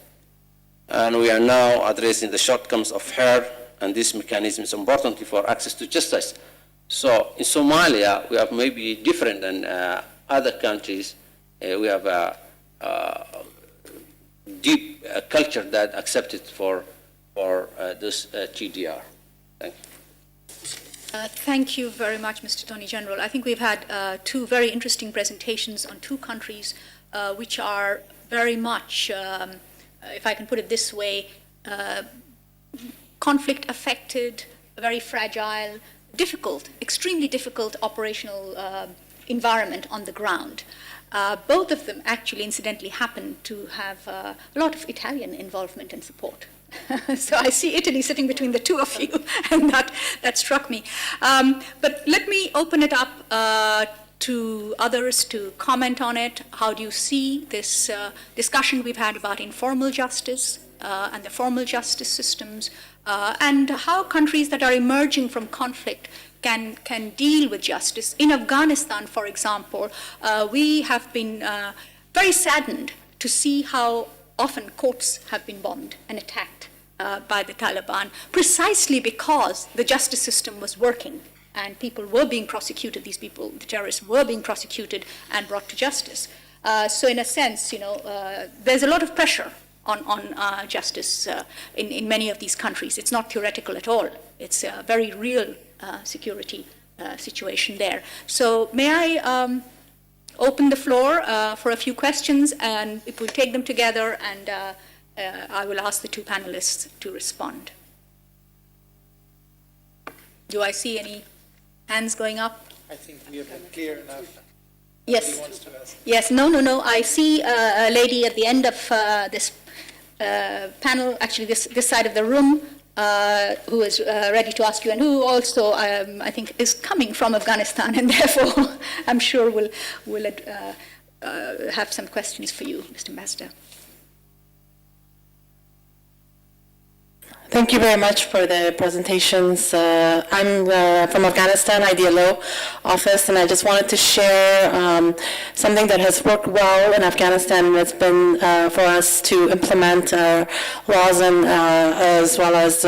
And we are now addressing the shortcomings of HER, and this mechanism is important for access to justice. So in Somalia, we have maybe different than other countries. We have a deep culture that accepted for this TDR. Thank you. Thank you very much, Mr. Attorney General. I think we've had two very interesting presentations on two countries which are very much, if I can put it this way, conflict affected, very fragile, difficult, extremely difficult operational environment on the ground. Both of them actually incidentally happen to have a lot of Italian involvement and support. So I see Italy sitting between the two of you, and that struck me. But let me open it up to others to comment on it. How do you see this discussion we've had about informal justice and the formal justice systems, and how countries that are emerging from conflict can deal with justice? In Afghanistan, for example, we have been very saddened to see how often courts have been bombed and attacked by the Taliban, precisely because the justice system was working and people were being prosecuted, these people, the terrorists, were being prosecuted and brought to justice. So in a sense, there's a lot of pressure on justice in many of these countries. It's not theoretical at all. It's a very real security situation there. So may I open the floor for a few questions, and if we take them together, and I will ask the two panelists to respond. Do I see any hands going up? I think we have been clear enough. Yes. Yes. No. I see a lady at the end of this panel, actually this side of the room, who is ready to ask you, and who also, I think, is coming from Afghanistan, and therefore I'm sure will have some questions for you, Mr. Ambassador. Thank you very much for the presentations. I'm from Afghanistan, IDLO office, and I just wanted to share something that has worked well in Afghanistan. It's been for us to implement laws and as well as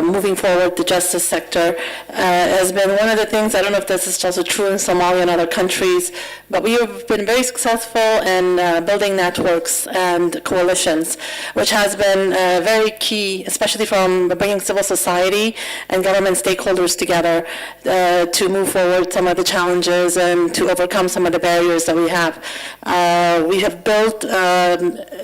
moving forward the justice sector has been one of the things. I don't know if this is also true in Somalia and other countries, but we have been very successful in building networks and coalitions, which has been very key, especially from bringing civil society and government stakeholders together to move forward some of the challenges and to overcome some of the barriers that we have. We have built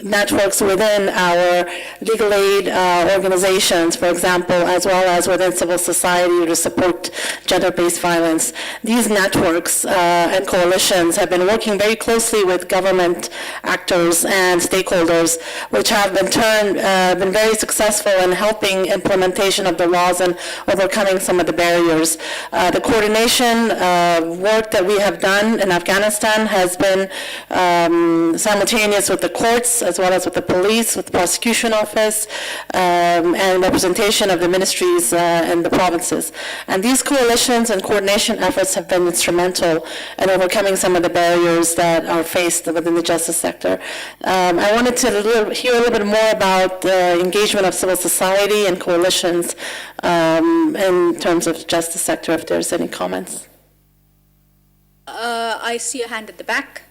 networks within our legal aid organizations, for example, as well as within civil society to support gender-based violence. These networks and coalitions have been working very closely with government actors and stakeholders, which have in turn been very successful in helping implementation of the laws and overcoming some of the barriers. The coordination work that we have done in Afghanistan has been simultaneous with the courts as well as with the police, with the prosecution office, and representation of the ministries and the provinces. And these coalitions and coordination efforts have been instrumental in overcoming some of the barriers that are faced within the justice sector. I wanted to hear a little bit more about the engagement of civil society and coalitions in terms of justice sector, if there's any comments. I see a hand at the back.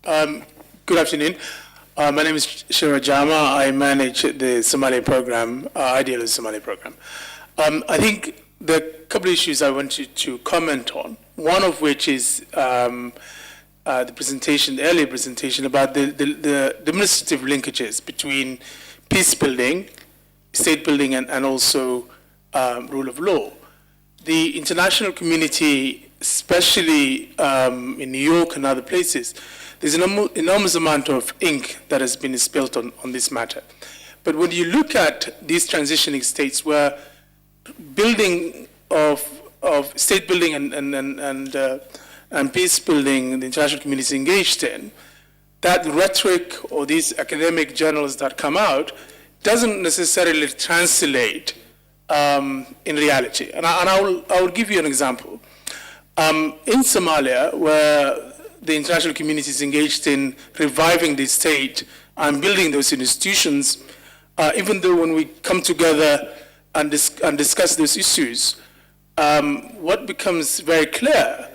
Good afternoon. My name is Shira Jama. I manage the Somali program, IDLO Somali program. I think there are a couple of issues I wanted to comment on, one of which is the presentation, the earlier presentation about the administrative linkages between peace building, state building, and also rule of law. The international community, especially in New York and other places, there's an enormous amount of ink that has been spilled on this matter. But when you look at these transitioning states where building of state building and peace building the international community is engaged in, that rhetoric or these academic journals that come out doesn't necessarily translate in reality. And I will give you an example. In Somalia, where the international community is engaged in reviving the state and building those institutions, even though when we come together and discuss those issues, what becomes very clear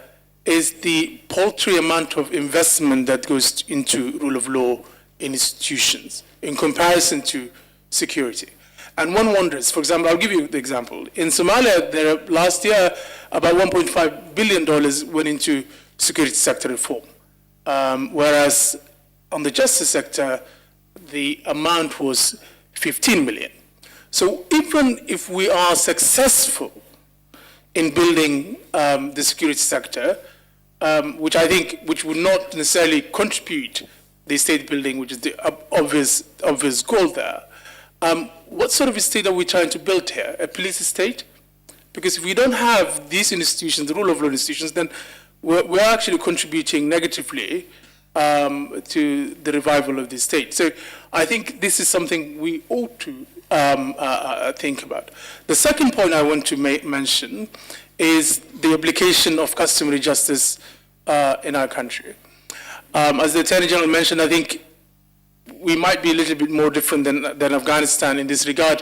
is the paltry amount of investment that goes into rule of law institutions in comparison to security. And one wonders, for example, I'll give you the example. In Somalia, last year, about $1.5 billion went into security sector reform, whereas on the justice sector, the amount was 15 million. So even if we are successful in building the security sector, which would not necessarily contribute the state building, which is the obvious goal there, what sort of a state are we trying to build here? A police state? Because if we don't have these institutions, the rule of law institutions, then we're actually contributing negatively to the revival of the state. So I think this is something we ought to think about. The second point I want to mention is the application of customary justice in our country. As the Attorney General mentioned, I think we might be a little bit more different than Afghanistan in this regard.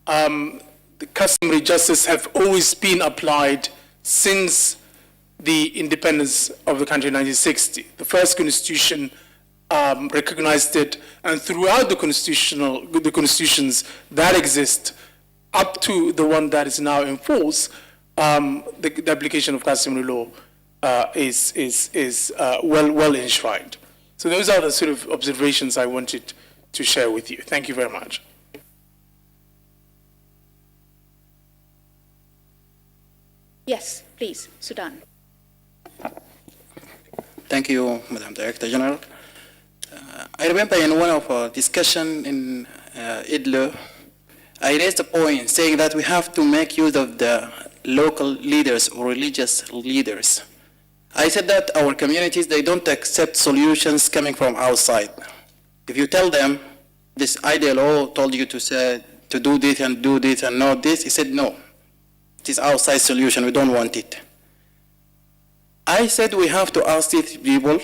The customary justice have always been applied since the independence of the country in 1960. The first constitution recognized it, and throughout the constitutions that exist, up to the one that is now in force, the application of customary law is well enshrined. So those are the sort of observations I wanted to share with you. Thank you very much. Yes, please, Sudan. Thank you, Madam Director General. I remember in one of our discussions in IDLO, I raised a point saying that we have to make use of the local leaders or religious leaders. I said that our communities, they don't accept solutions coming from outside. If you tell them this IDLO told you to say, to do this and not this. He said, no, it is outside solution, we don't want it. I said we have to ask these people,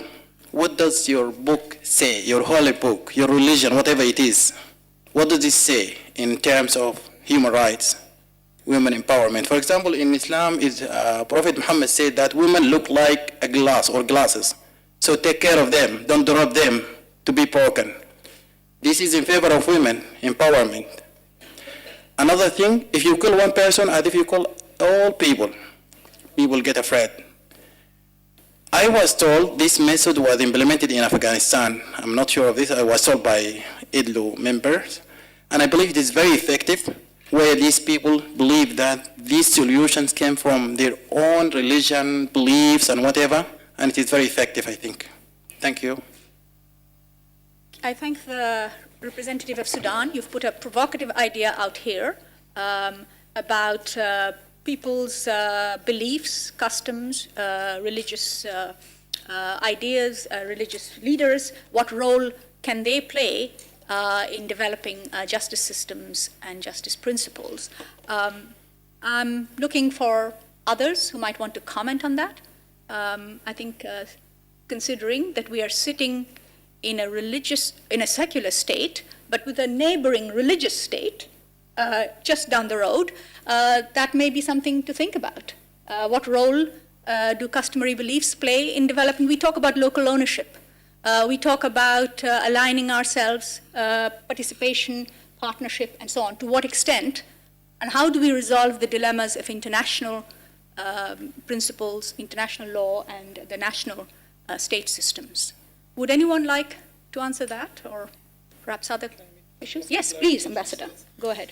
what does your book say, your holy book, your religion, whatever it is? What does it say in terms of human rights, women empowerment? For example, in Islam, Prophet Muhammad said that women look like a glass or glasses. So take care of them, don't drop them to be broken. This is in favor of women empowerment. Another thing, if you kill one person, as if you kill all people, people get afraid. I was told this method was implemented in Afghanistan. I'm not sure of this. I was told by IDLO members. And I believe it is very effective, where these people believe that these solutions came from their own religion, beliefs, and whatever. And it is very effective, I think. Thank you. I thank the representative of Sudan. You've put a provocative idea out here about people's beliefs, customs, religious ideas, religious leaders. What role can they play in developing justice systems and justice principles? I'm looking for others who might want to comment on that. I think considering that we are sitting in a secular state, but with a neighboring religious state just down the road, that may be something to think about. What role do customary beliefs play in developing? We talk about local ownership. We talk about aligning ourselves, participation, partnership, and so on. To what extent, and how do we resolve the dilemmas of international principles, international law, and the national state systems? Would anyone like to answer that, or perhaps other issues? Yes, please, Ambassador. Go ahead.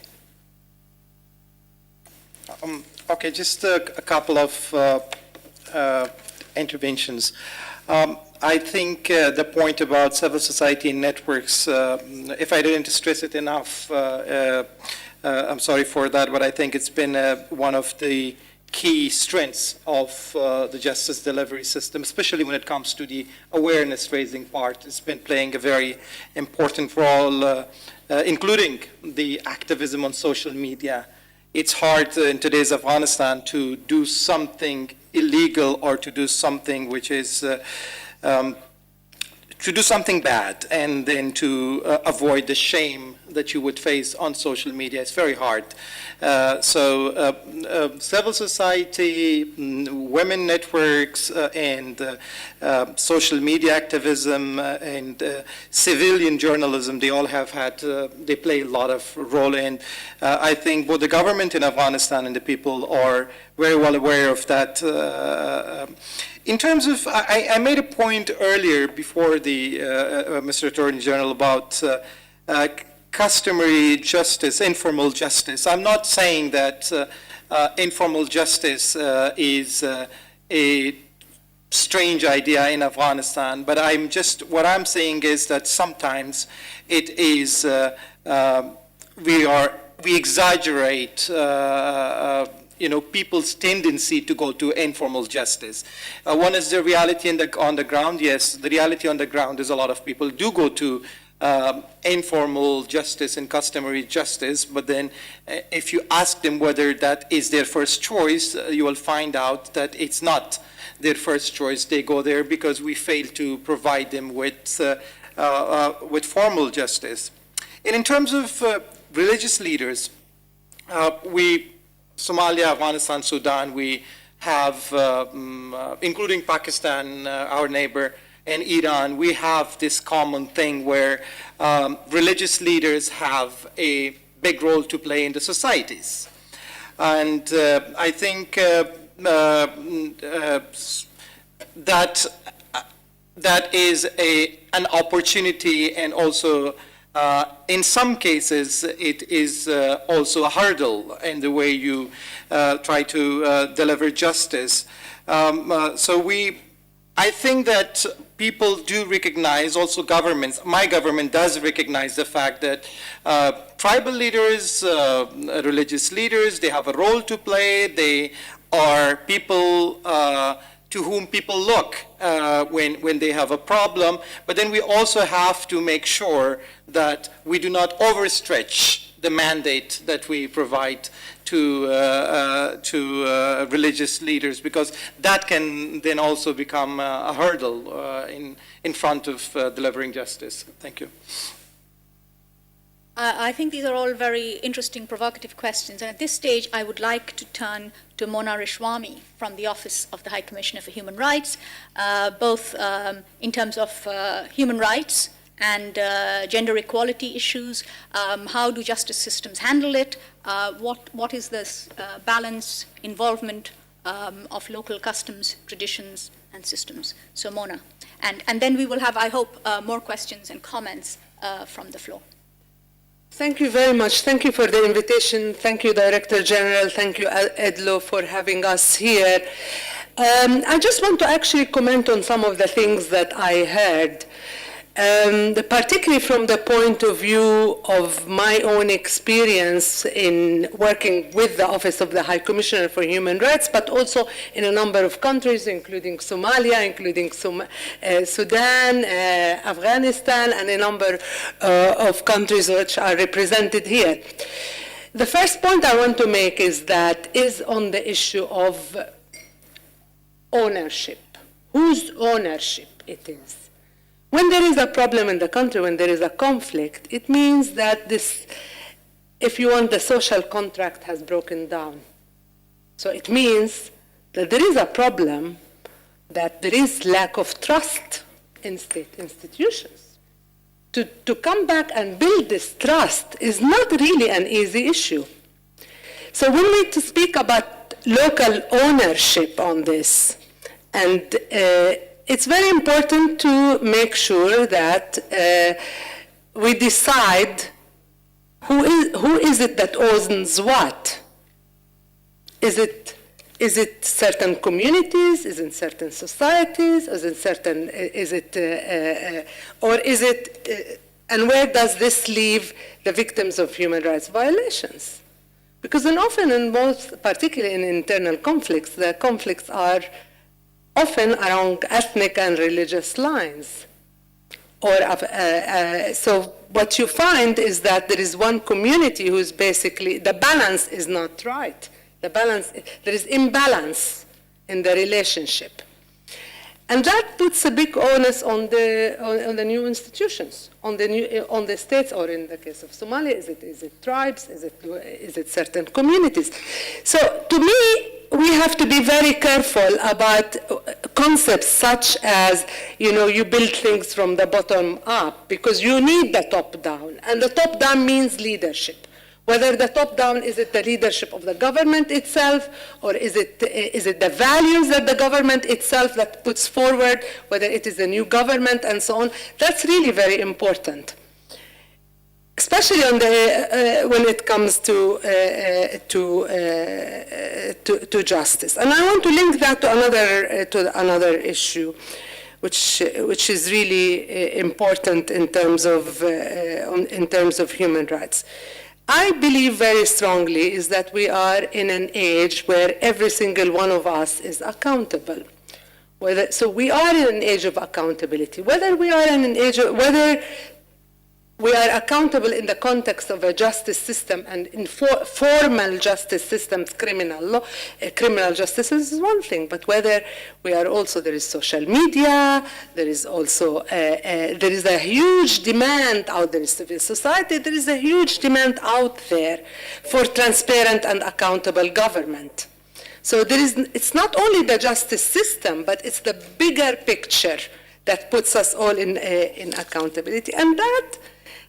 Okay, just a couple of interventions. I think the point about civil society networks, if I didn't stress it enough, I'm sorry for that, but I think it's been one of the key strengths of the justice delivery system, especially when it comes to the awareness-raising part. It's been playing a very important role, including the activism on social media. It's hard in today's Afghanistan to do something illegal or to do something which is to do something bad and then to avoid the shame that you would face on social media. It's very hard. So civil society, women networks, and social media activism and civilian journalism, they all have had, they play a lot of role in. I think both the government in Afghanistan and the people are very well aware of that. In terms of, I made a point earlier before the Mr. Attorney General about customary justice, informal justice. I'm not saying that informal justice is a strange idea in Afghanistan, but what I'm saying is that sometimes it is, we exaggerate people's tendency to go to informal justice. One is the reality on the ground. Yes, the reality on the ground is a lot of people do go to informal justice and customary justice, but then if you ask them whether that is their first choice, you will find out that it's not their first choice. They go there because we fail to provide them with formal justice. And in terms of religious leaders, Somalia, Afghanistan, Sudan, we have, including Pakistan, our neighbor, and Iran, we have this common thing where religious leaders have a big role to play in the societies. And I think that is an opportunity, and also in some cases, it is also a hurdle in the way you try to deliver justice. I think that people do recognize, also governments, my government does recognize the fact that tribal leaders, religious leaders, they have a role to play. They are people to whom people look when they have a problem, but then we also have to make sure that we do not overstretch the mandate that we provide to religious leaders, because that can then also become a hurdle in front of delivering justice. Thank you. I think these are all very interesting, provocative questions. And at this stage, I would like to turn to Mona Rishwami from the Office of the High Commissioner for Human Rights, both in terms of human rights and gender equality issues. How do justice systems handle it? What is this balance, involvement of local customs, traditions, and systems? So Mona. And then we will have, I hope, more questions and comments from the floor. Thank you very much. Thank you for the invitation. Thank you, Director General. Thank you, IDLO, for having us here. I just want to actually comment on some of the things that I heard, particularly from the point of view of my own experience in working with the Office of the High Commissioner for Human Rights, but also in a number of countries, including Somalia, including Sudan, Afghanistan, and a number of countries which are represented here. The first point I want to make is on the issue of ownership. Whose ownership it is? When there is a problem in the country, when there is a conflict, it means that this, if you want, the social contract has broken down. So it means that there is a problem, that there is lack of trust in state institutions. To come back and build this trust is not really an easy issue. So we need to speak about local ownership on this. And it's very important to make sure that we decide who is it that owns what. Is it certain communities? Is it certain societies? And where does this leave the victims of human rights violations? Because particularly in internal conflicts, the conflicts are often along ethnic and religious lines. So what you find is that there is one community who's basically, the balance is not right. There is imbalance in the relationship. And that puts a big onus on the new institutions, on the states, or in the case of Somalia, is it tribes, is it certain communities? So to me, we have to be very careful about concepts such as, you build things from the bottom up, because you need the top down, and the top down means leadership. Whether the top down, is it the leadership of the government itself, or is it the values that the government itself that puts forward, whether it is a new government and so on, that's really very important. Especially when it comes to justice. And I want to link that to another issue, which is really important in terms of human rights. I believe very strongly is that we are in an age where every single one of us is accountable. So we are in an age of accountability. Whether we are accountable in the context of a justice system and in formal justice systems, criminal justice is one thing, but whether we are also, there is social media, there is also, there is a huge demand out there, civil society, there is a huge demand out there for transparent and accountable government. So it's not only the justice system, but it's the bigger picture that puts us all in accountability. And that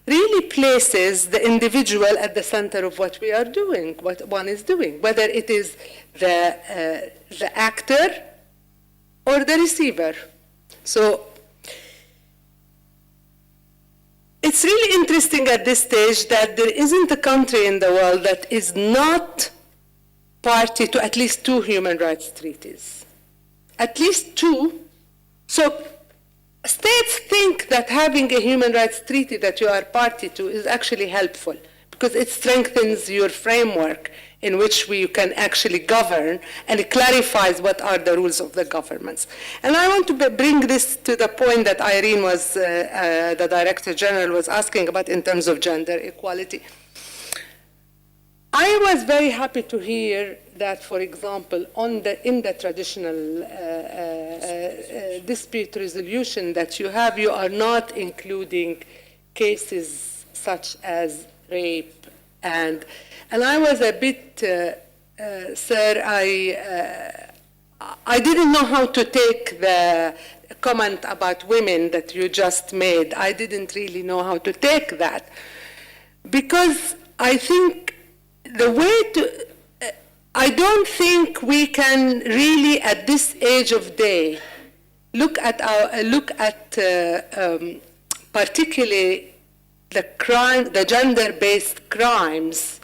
really places the individual at the center of what we are doing, what one is doing, whether it is the actor or the receiver. So it's really interesting at this stage that there isn't a country in the world that is not party to at least 2 human rights treaties. At least 2. So states think that having a human rights treaty that you are party to is actually helpful, because it strengthens your framework in which you can actually govern, and it clarifies what are the rules of the governments. And I want to bring this to the point that Irene was, the Director General was asking about in terms of gender equality. I was very happy to hear that, for example, in the traditional dispute resolution that you have, you are not including cases such as rape. And I was a bit, sir, I didn't know how to take the comment about women that you just made. I didn't really know how to take that. Because I think the way to, I don't think we can really at this age of day look at particularly the gender-based crimes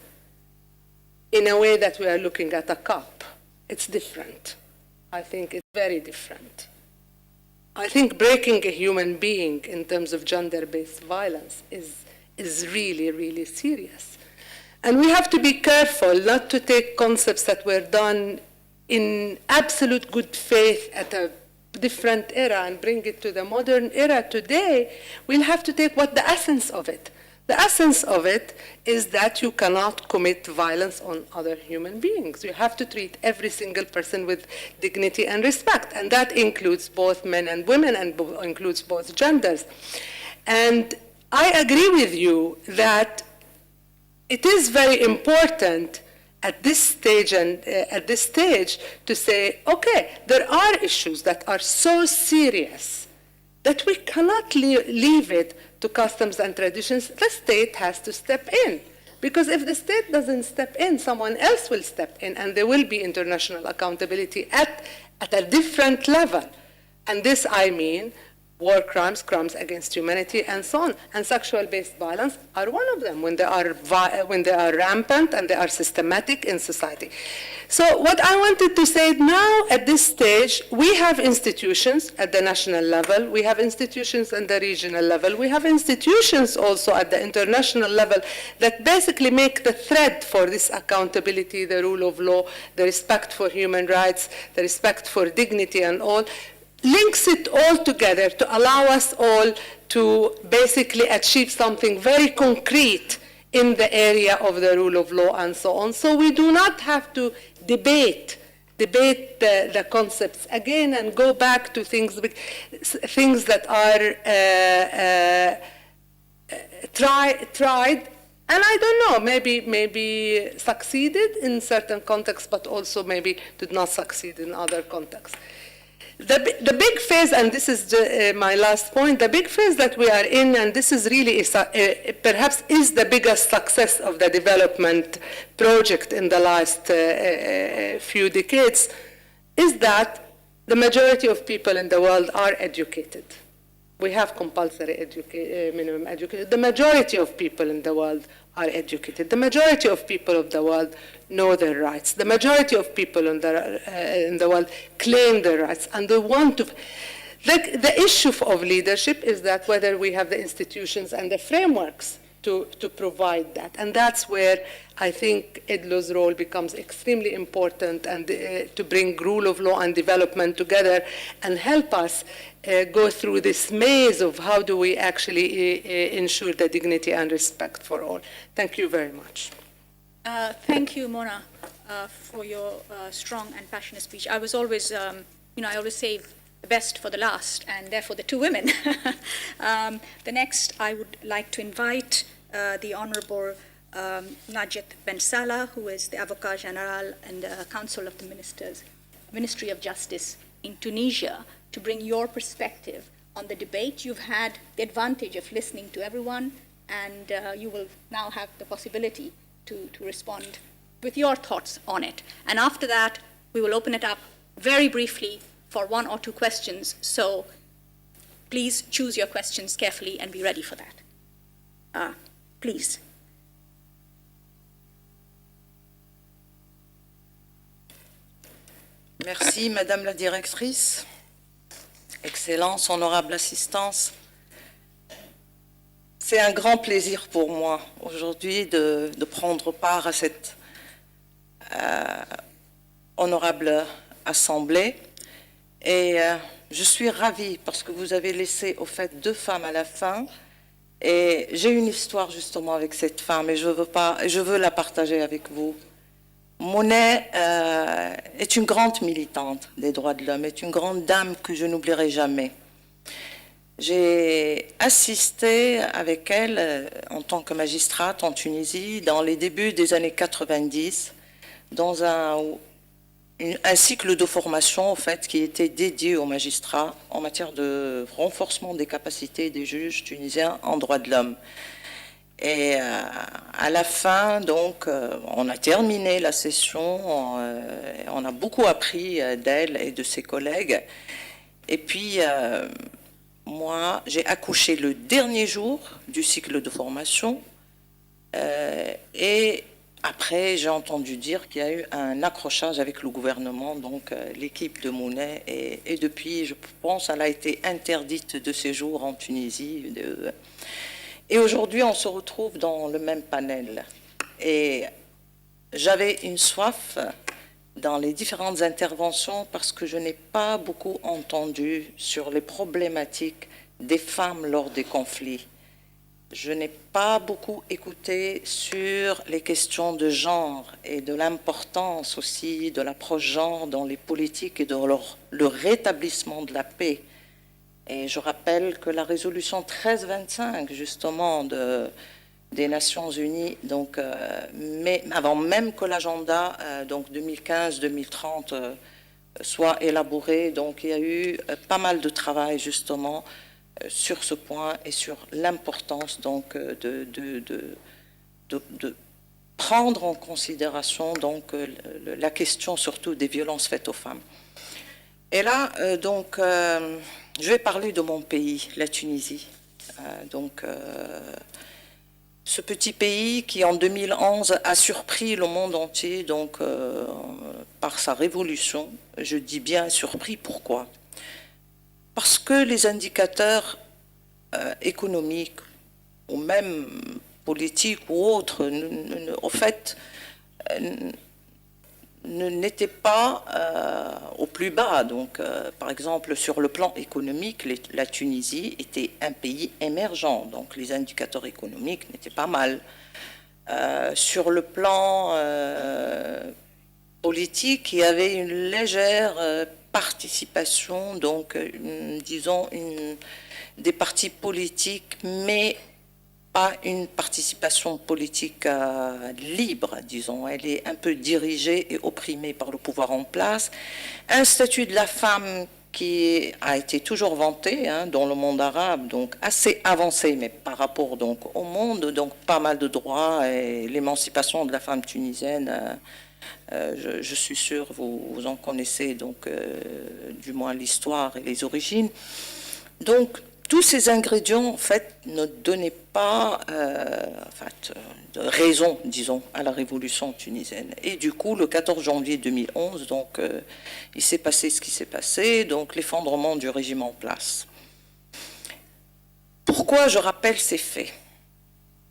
in a way that we are looking at a cup. It's different. I think it's very different. I think breaking a human being in terms of gender-based violence is really, really serious. And we have to be careful not to take concepts that were done in absolute good faith at a different era and bring it to the modern era today. We'll have to take what the essence of it. The essence of it is that you cannot commit violence on other human beings. You have to treat every single person with dignity and respect, and that includes both men and women and includes both genders. And I agree with you that it is very important at this stage to say, okay, there are issues that are so serious that we cannot leave it to customs and traditions. The state has to step in. Because if the state doesn't step in, someone else will step in, and there will be international accountability at a different level. And this, I mean, war crimes, crimes against humanity, and so on. And sexual-based violence are one of them when they are rampant and they are systematic in society. So what I wanted to say now at this stage, we have institutions at the national level, we have institutions at the regional level, we have institutions also at the international level that basically make the thread for this accountability, the rule of law, the respect for human rights, the respect for dignity and all, links it all together to allow us all to basically achieve something very concrete in the area of the rule of law and so on. So we do not have to debate the concepts again and go back to things that are tried, and I don't know, maybe succeeded in certain contexts, but also maybe did not succeed in other contexts. The big phase, and this is my last point, the big phase that we are in, and this is really perhaps is the biggest success of the development project in the last few decades, is that the majority of people in the world are educated. We have compulsory minimum education. The majority of people in the world are educated. The majority of people of the world know their rights. The majority of people in the world claim their rights, and they want to. The issue of leadership is that whether we have the institutions and the frameworks to provide that, and that's where I think IDLO's role becomes extremely important, and to bring rule of law and development together and help us go through this maze of how do we actually ensure the dignity and respect for all. Thank you very much. Thank you, Mona, for your strong and passionate speech. I was always, I always save the best for the last, and therefore the two women. The next, I would like to invite the Honorable Najat Ben Salah, who is the Avocat General and the Council of the Ministers, Ministry of Justice in Tunisia, to bring your perspective on the debate. You've had the advantage of listening to everyone, and you will now have the possibility to respond with your thoughts on it. And after that, we will open it up very briefly for one or two questions. So please choose your questions carefully and be ready for that. Please. Merci, Madame la Directrice. Excellence, honorable assistance. C'est un grand plaisir pour moi aujourd'hui de prendre part à cette honorable assemblée. Et je suis ravie parce que vous avez laissé au fait 2 femmes à la fin. Et j'ai une histoire justement avec cette femme et je veux la partager avec vous. Monet est une grande militante des droits de l'homme, est une grande dame que je n'oublierai jamais. J'ai assisté avec elle en tant que magistrate en Tunisie dans les débuts des années 90 dans un cycle de formation en fait, qui était dédié aux magistrats en matière de renforcement des capacités des juges tunisiens en droits de l'homme. Et à la fin, donc, on a terminé la session, on a beaucoup appris d'elle et de ses collègues. Et puis, moi, j'ai accouché le dernier jour du cycle de formation et après, j'ai entendu dire qu'il y a eu un accrochage avec le gouvernement, donc l'équipe de Monet, et depuis, je pense, elle a été interdite de séjour en Tunisie. Et aujourd'hui, on se retrouve dans le même panel. Et j'avais une soif dans les différentes interventions parce que je n'ai pas beaucoup entendu sur les problématiques des femmes lors des conflits. Je n'ai pas beaucoup écouté sur les questions de genre et de l'importance aussi de l'approche genre dans les politiques et de le rétablissement de la paix. Et je rappelle que la résolution 1325, justement, des Nations Unies, donc, mais avant même que l'agenda donc 2015-2030 soit élaboré, donc il y a eu pas mal de travail, justement, sur ce point et sur l'importance donc de prendre en considération donc la question surtout des violences faites aux femmes. Et là donc je vais parler de mon pays, la Tunisie. Ce petit pays qui en 2011 a surpris le monde entier donc par sa révolution. Je dis bien surpris, pourquoi ? Parce que les indicateurs économiques ou même politiques ou autres, au fait, n'étaient pas au plus bas. Donc, par exemple, sur le plan économique, la Tunisie était un pays émergent. Donc, les indicateurs économiques n'étaient pas mal. Sur le plan politique, il y avait une légère participation, donc disons des partis politiques, mais pas une participation politique libre, disons. Elle est un peu dirigée et opprimée par le pouvoir en place. Un statut de la femme qui a été toujours vanté dans le monde arabe, donc assez avancé, mais par rapport donc au monde, donc pas mal de droits et l'émancipation de la femme tunisienne. Je suis sûre, vous en connaissez donc du moins l'histoire et les origines. Donc tous ces ingrédients en fait ne donnaient pas de raison, disons, à la révolution tunisienne. Et du coup, le 14 janvier 2011, donc il s'est passé ce qui s'est passé, donc l'effondrement du régime en place. Pourquoi je rappelle ces faits?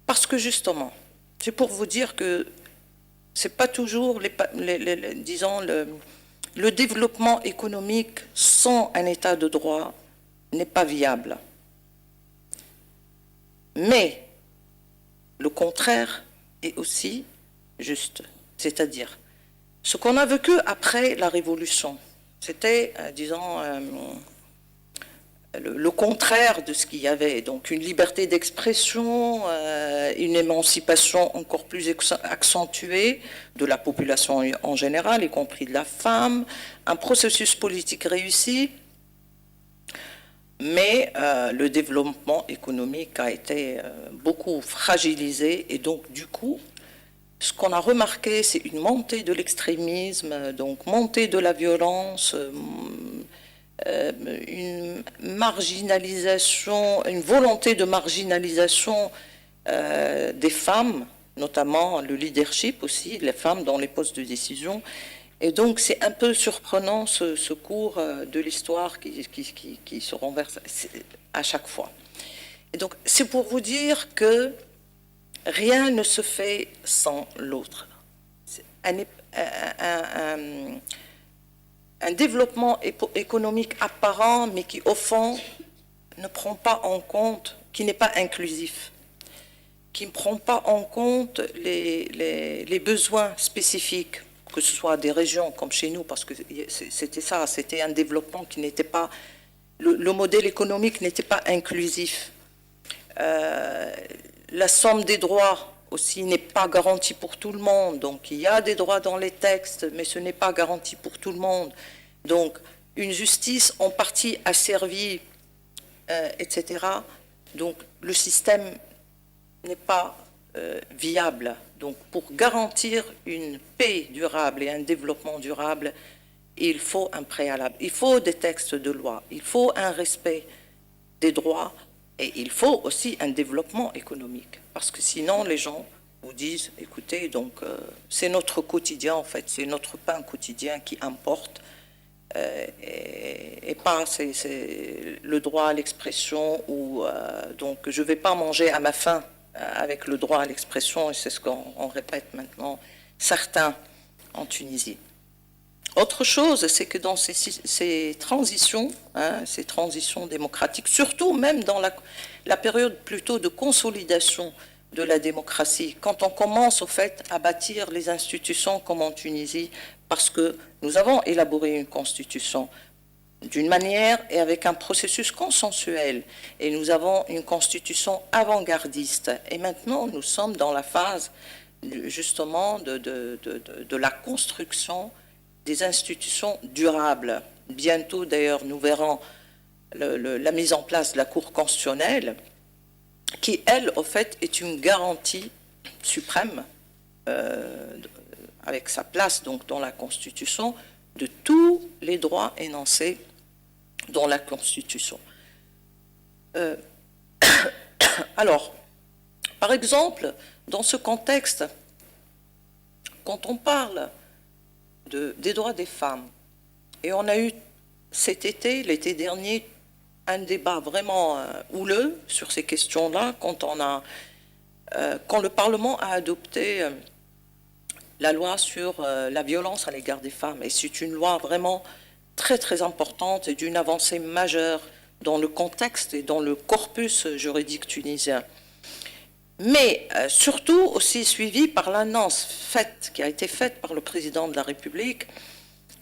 Parce que justement, c'est pour vous dire que c'est pas toujours, disons, le développement économique sans un état de droit n'est pas viable. Mais le contraire est aussi juste. C'est-à-dire, ce qu'on a vécu après la Révolution, c'était, disons, le contraire de ce qu'il y avait. Donc une liberté d'expression, une émancipation encore plus accentuée de la population en général, y compris de la femme, un processus politique réussi, mais le développement économique a été beaucoup fragilisé et donc du coup, ce qu'on a remarqué, c'est une montée de l'extrémisme, donc montée de la violence, une marginalisation, une volonté de marginalisation des femmes, notamment le leadership aussi, les femmes dans les postes de décision. Et donc c'est un peu surprenant ce cours de l'histoire qui se renverse à chaque fois. Et donc, c'est pour vous dire que rien ne se fait sans l'autre. Un développement économique apparent, mais qui, au fond, ne prend pas en compte, qui n'est pas inclusif, qui ne prend pas en compte les besoins spécifiques, que ce soit des régions comme chez nous, parce que c'était ça, c'était un développement qui n'était pas, le modèle économique n'était pas inclusif. La somme des droits aussi n'est pas garantie pour tout le monde, donc il y a des droits dans les textes, mais ce n'est pas garanti pour tout le monde. Donc une justice en partie asservie, etc. Donc le système n'est pas viable. Donc pour garantir une paix durable et un développement durable, il faut un préalable, il faut des textes de loi, il faut un respect des droits et il faut aussi un développement économique. Parce que sinon les gens vous disent, écoutez, donc c'est notre quotidien en fait, c'est notre pain quotidien qui importe. Et pas c'est le droit à l'expression ou donc je ne vais pas manger à ma faim avec le droit à l'expression, et c'est ce qu'on répète maintenant certains en Tunisie. Autre chose, c'est que dans ces transitions, ces transitions démocratiques, surtout même dans la période plutôt de consolidation de la démocratie, quand on commence au fait à bâtir les institutions comme en Tunisie, parce que nous avons élaboré une constitution d'une manière et avec un processus consensuel, et nous avons une constitution avant-gardiste, et maintenant nous sommes dans la phase justement de la construction des institutions durables. Bientôt d'ailleurs nous verrons la mise en place de la Cour constitutionnelle, qui, elle, au fait, est une garantie suprême, avec sa place donc dans la Constitution, de tous les droits énoncés dans la Constitution. Alors, par exemple, dans ce contexte, quand on parle des droits des femmes, et on a eu cet été, l'été dernier, un débat vraiment houleux sur ces questions-là, quand le Parlement a adopté la loi sur la violence à l'égard des femmes. Et c'est une loi vraiment très très importante et d'une avancée majeure dans le contexte et dans le corpus juridique tunisien. Mais surtout aussi suivie par l'annonce qui a été faite par le président de la République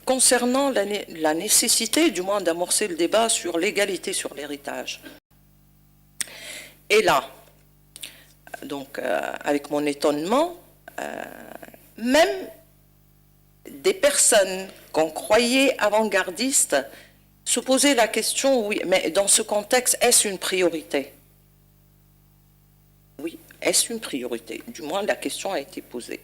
concernant la nécessité, du moins, d'amorcer le débat sur l'égalité sur l'héritage. Et là, donc, avec mon étonnement, même des personnes qu'on croyait avant-gardistes se posaient la question, oui, mais dans ce contexte, est-ce une priorité? Oui, est-ce une priorité? Du moins, la question a été posée.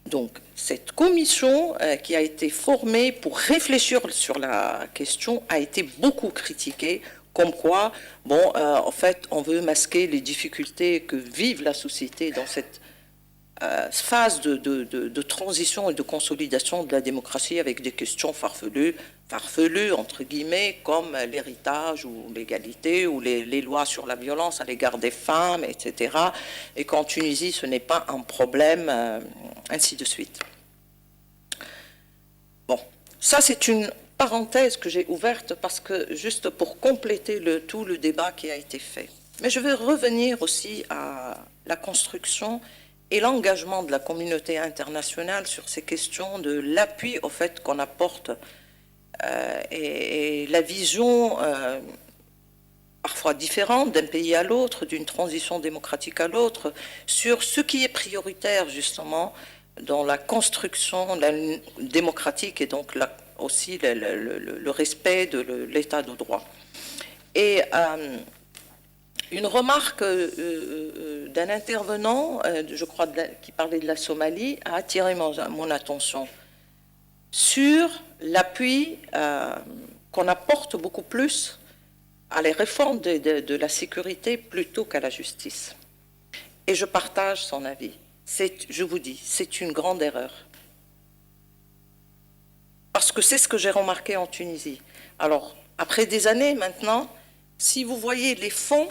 Donc, cette commission qui a été formée pour réfléchir sur la question a été beaucoup critiquée, comme quoi, bon, en fait, on veut masquer les difficultés que vive la société dans cette phase de transition et de consolidation de la démocratie avec des questions farfelues, entre guillemets, comme l'héritage ou l'égalité ou les lois sur la violence à l'égard des femmes, etc. Et qu'en Tunisie, ce n'est pas un problème, ainsi de suite. Bon, ça c'est une parenthèse que j'ai ouverte parce que, juste pour compléter tout le débat qui a été fait. Mais je vais revenir aussi à la construction et l'engagement de la communauté internationale sur ces questions de l'appui au fait qu'on apporte et la vision parfois différente d'un pays à l'autre, d'une transition démocratique à l'autre, sur ce qui est prioritaire justement dans la construction démocratique et donc aussi le respect de l'état de droit. Et une remarque d'un intervenant, je crois, qui parlait de la Somalie, a attiré mon attention sur l'appui qu'on apporte beaucoup plus à les réformes de la sécurité plutôt qu'à la justice. Et je partage son avis. Je vous dis, c'est une grande erreur. Parce que c'est ce que j'ai remarqué en Tunisie. Alors, après des années maintenant, si vous voyez les fonds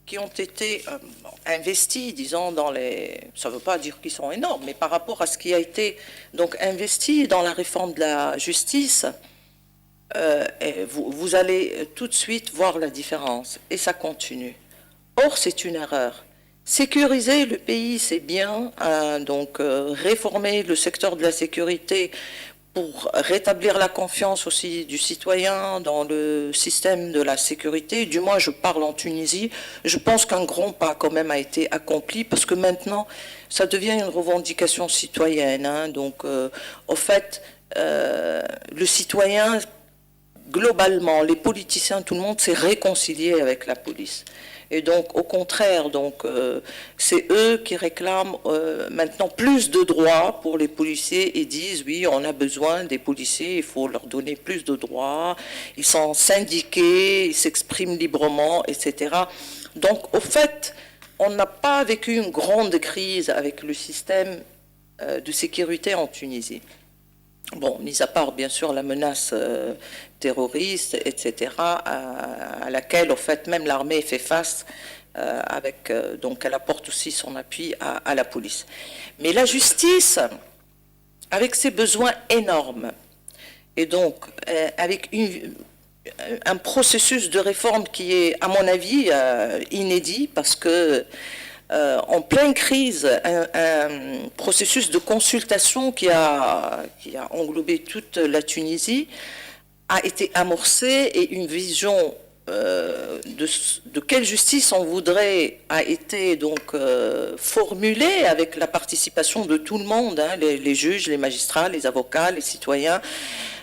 qui ont été investis, disons, dans les... Ça ne veut pas dire qu'ils sont énormes, mais par rapport à ce qui a été donc investi dans la réforme de la justice, vous allez tout de suite voir la différence, et ça continue. Or, c'est une erreur. Sécuriser le pays, c'est bien, donc réformer le secteur de la sécurité pour rétablir la confiance aussi du citoyen dans le système de la sécurité. Du moins, je parle en Tunisie. Je pense qu'un grand pas quand même a été accompli parce que maintenant, ça devient une revendication citoyenne. Hein. Donc, au fait, le citoyen, globalement, les politiciens, tout le monde s'est réconcilié avec la police. Et donc, au contraire, donc, c'est eux qui réclament maintenant plus de droits pour les policiers et disent, oui, on a besoin des policiers, il faut leur donner plus de droits, ils sont syndiqués, ils s'expriment librement, etc. Donc, au fait, on n'a pas vécu une grande crise avec le système de sécurité en Tunisie. Bon, mis à part, bien sûr, la menace terroriste, etc., à laquelle, au fait, même l'armée fait face, donc elle apporte aussi son appui à la police. Mais la justice, avec ses besoins énormes, et donc avec un processus de réforme qui est, à mon avis, inédit, parce que en pleine crise, un processus de consultation qui a englobé toute la Tunisie a été amorcé et une vision de quelle justice on voudrait a été donc formulée avec la participation de tout le monde, hein, les juges, les magistrats, les avocats, les citoyens,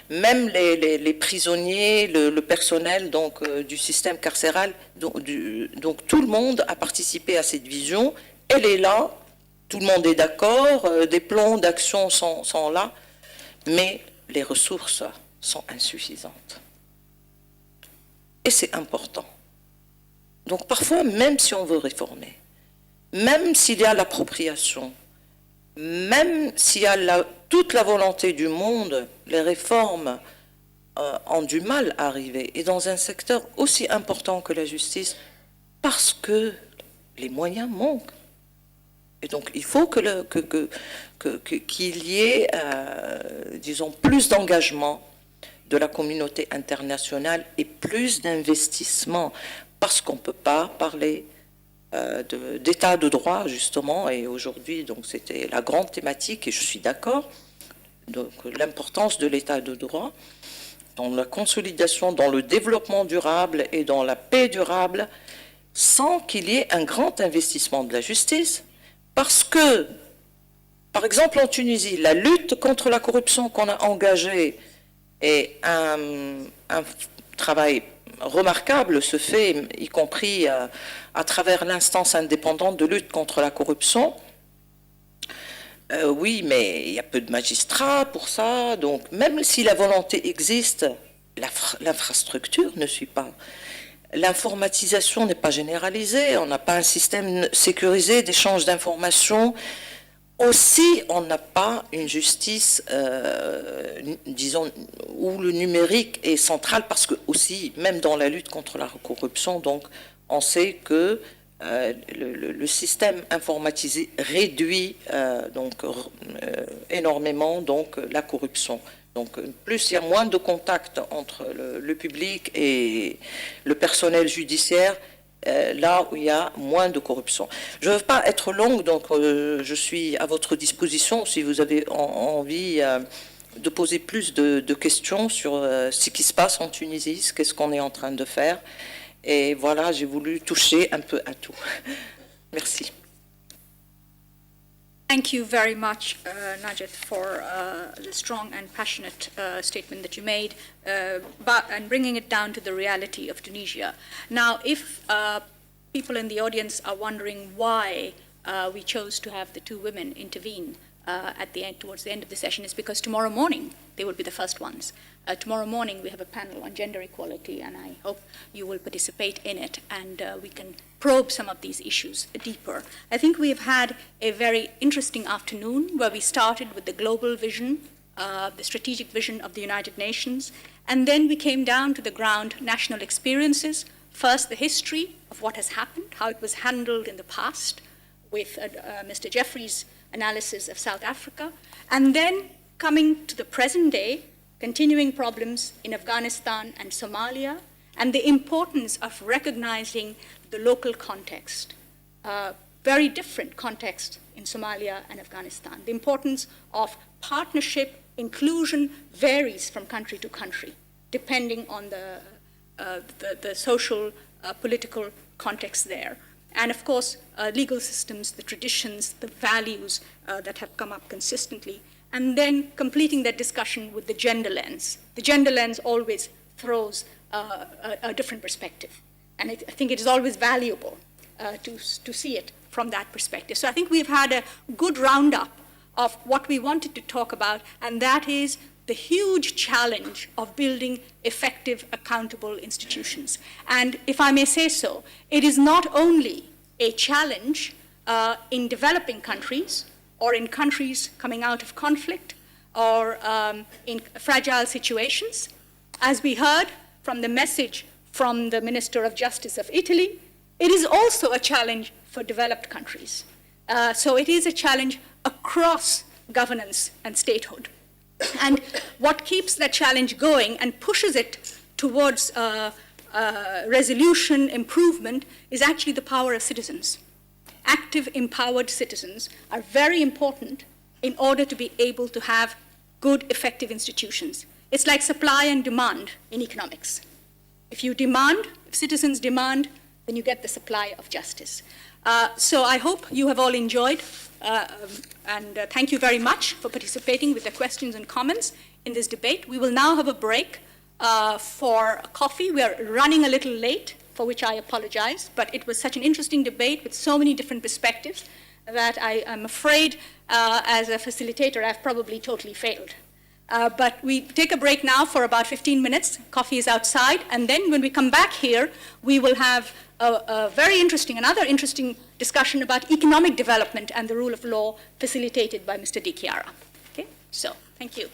même les prisonniers, le personnel donc, du système carcéral, donc tout le monde a participé à cette vision. Elle est là, tout le monde est d'accord, des plans d'action sont là, mais les ressources sont insuffisantes. Et c'est important. Donc parfois, même si on veut réformer, même s'il y a l'appropriation, même s'il y a toute la volonté du monde, les réformes ont du mal à arriver. Et dans un secteur aussi important que la justice, parce que les moyens manquent. Et donc il faut qu'il y ait, disons, plus d'engagement de la communauté internationale et plus d'investissement, parce qu'on ne peut pas parler d'état de droit, justement, et aujourd'hui, donc c'était la grande thématique, et je suis d'accord, donc l'importance de l'état de droit, dans la consolidation, dans le développement durable et dans la paix durable, sans qu'il y ait un grand investissement de la justice, parce que, par exemple en Tunisie, la lutte contre la corruption qu'on a engagée et un travail remarquable se fait, y compris à travers l'instance indépendante de lutte contre la corruption. Oui, mais il y a peu de magistrats pour ça, donc même si la volonté existe, l'infrastructure ne suit pas. L'informatisation n'est pas généralisée, on n'a pas un système sécurisé d'échange d'informations. Aussi, on n'a pas une justice, disons, où le numérique est central, parce que aussi, même dans la lutte contre la corruption, donc, on sait que le système informatisé réduit énormément donc, la corruption. Donc, plus il y a moins de contact entre le public et le personnel judiciaire, là où il y a moins de corruption. Je ne veux pas être longue, donc je suis à votre disposition si vous avez envie de poser plus de questions sur ce qui se passe en Tunisie, qu'est-ce qu'on est en train de faire. Et voilà, j'ai voulu toucher un peu à tout. Merci. Thank you very much, Najat, for the strong and passionate statement that you made, and bringing it down to the reality of Tunisia. Now, if people in the audience are wondering why we chose to have the two women intervene towards the end of the session, is because tomorrow morning they will be the first ones. Tomorrow morning we have a panel on gender equality, and I hope you will participate in it, and we can probe some of these issues deeper. I think we have had a very interesting afternoon where we started with the global vision, the strategic vision of the United Nations, and then we came down to the ground, national experiences, First, the history of what has happened, how it was handled in the past with Mr. Jeffrey's analysis of South Africa, and then coming to the present day, continuing problems in Afghanistan and Somalia, and the importance of recognizing the local context, very different context in Somalia and Afghanistan. The importance of partnership, inclusion varies from country to country, depending on the social, political context there. And of course, legal systems, the traditions, the values that have come up consistently. And then completing that discussion with the gender lens. The gender lens always throws a different perspective. And I think it is always valuable to see it from that perspective. So I think we've had a good roundup of what we wanted to talk about, and that is the huge challenge of building effective, accountable institutions. And if I may say so, it is not only a challenge in developing countries or in countries coming out of conflict or in fragile situations. As we heard from the message from the Minister of Justice of Italy, it is also a challenge for developed countries. So it is a challenge across governance and statehood. And what keeps that challenge going and pushes it towards resolution, improvement, is actually the power of citizens. Active, empowered citizens are very important in order to be able to have good, effective institutions. It's like supply and demand in economics. If you demand, if citizens demand, then you get the supply of justice. So I hope you have all enjoyed, and thank you very much for participating with the questions and comments in this debate. We will now have a break for coffee. We are running a little late, for which I apologize, but it was such an interesting debate with so many different perspectives that I'm afraid, as a facilitator, I've probably totally failed. But we take a break now for about 15 minutes. Coffee is outside, and then when we come back here, we will have another interesting discussion about economic development and the rule of law facilitated by Mr. Di Chiara. Okay, so thank you.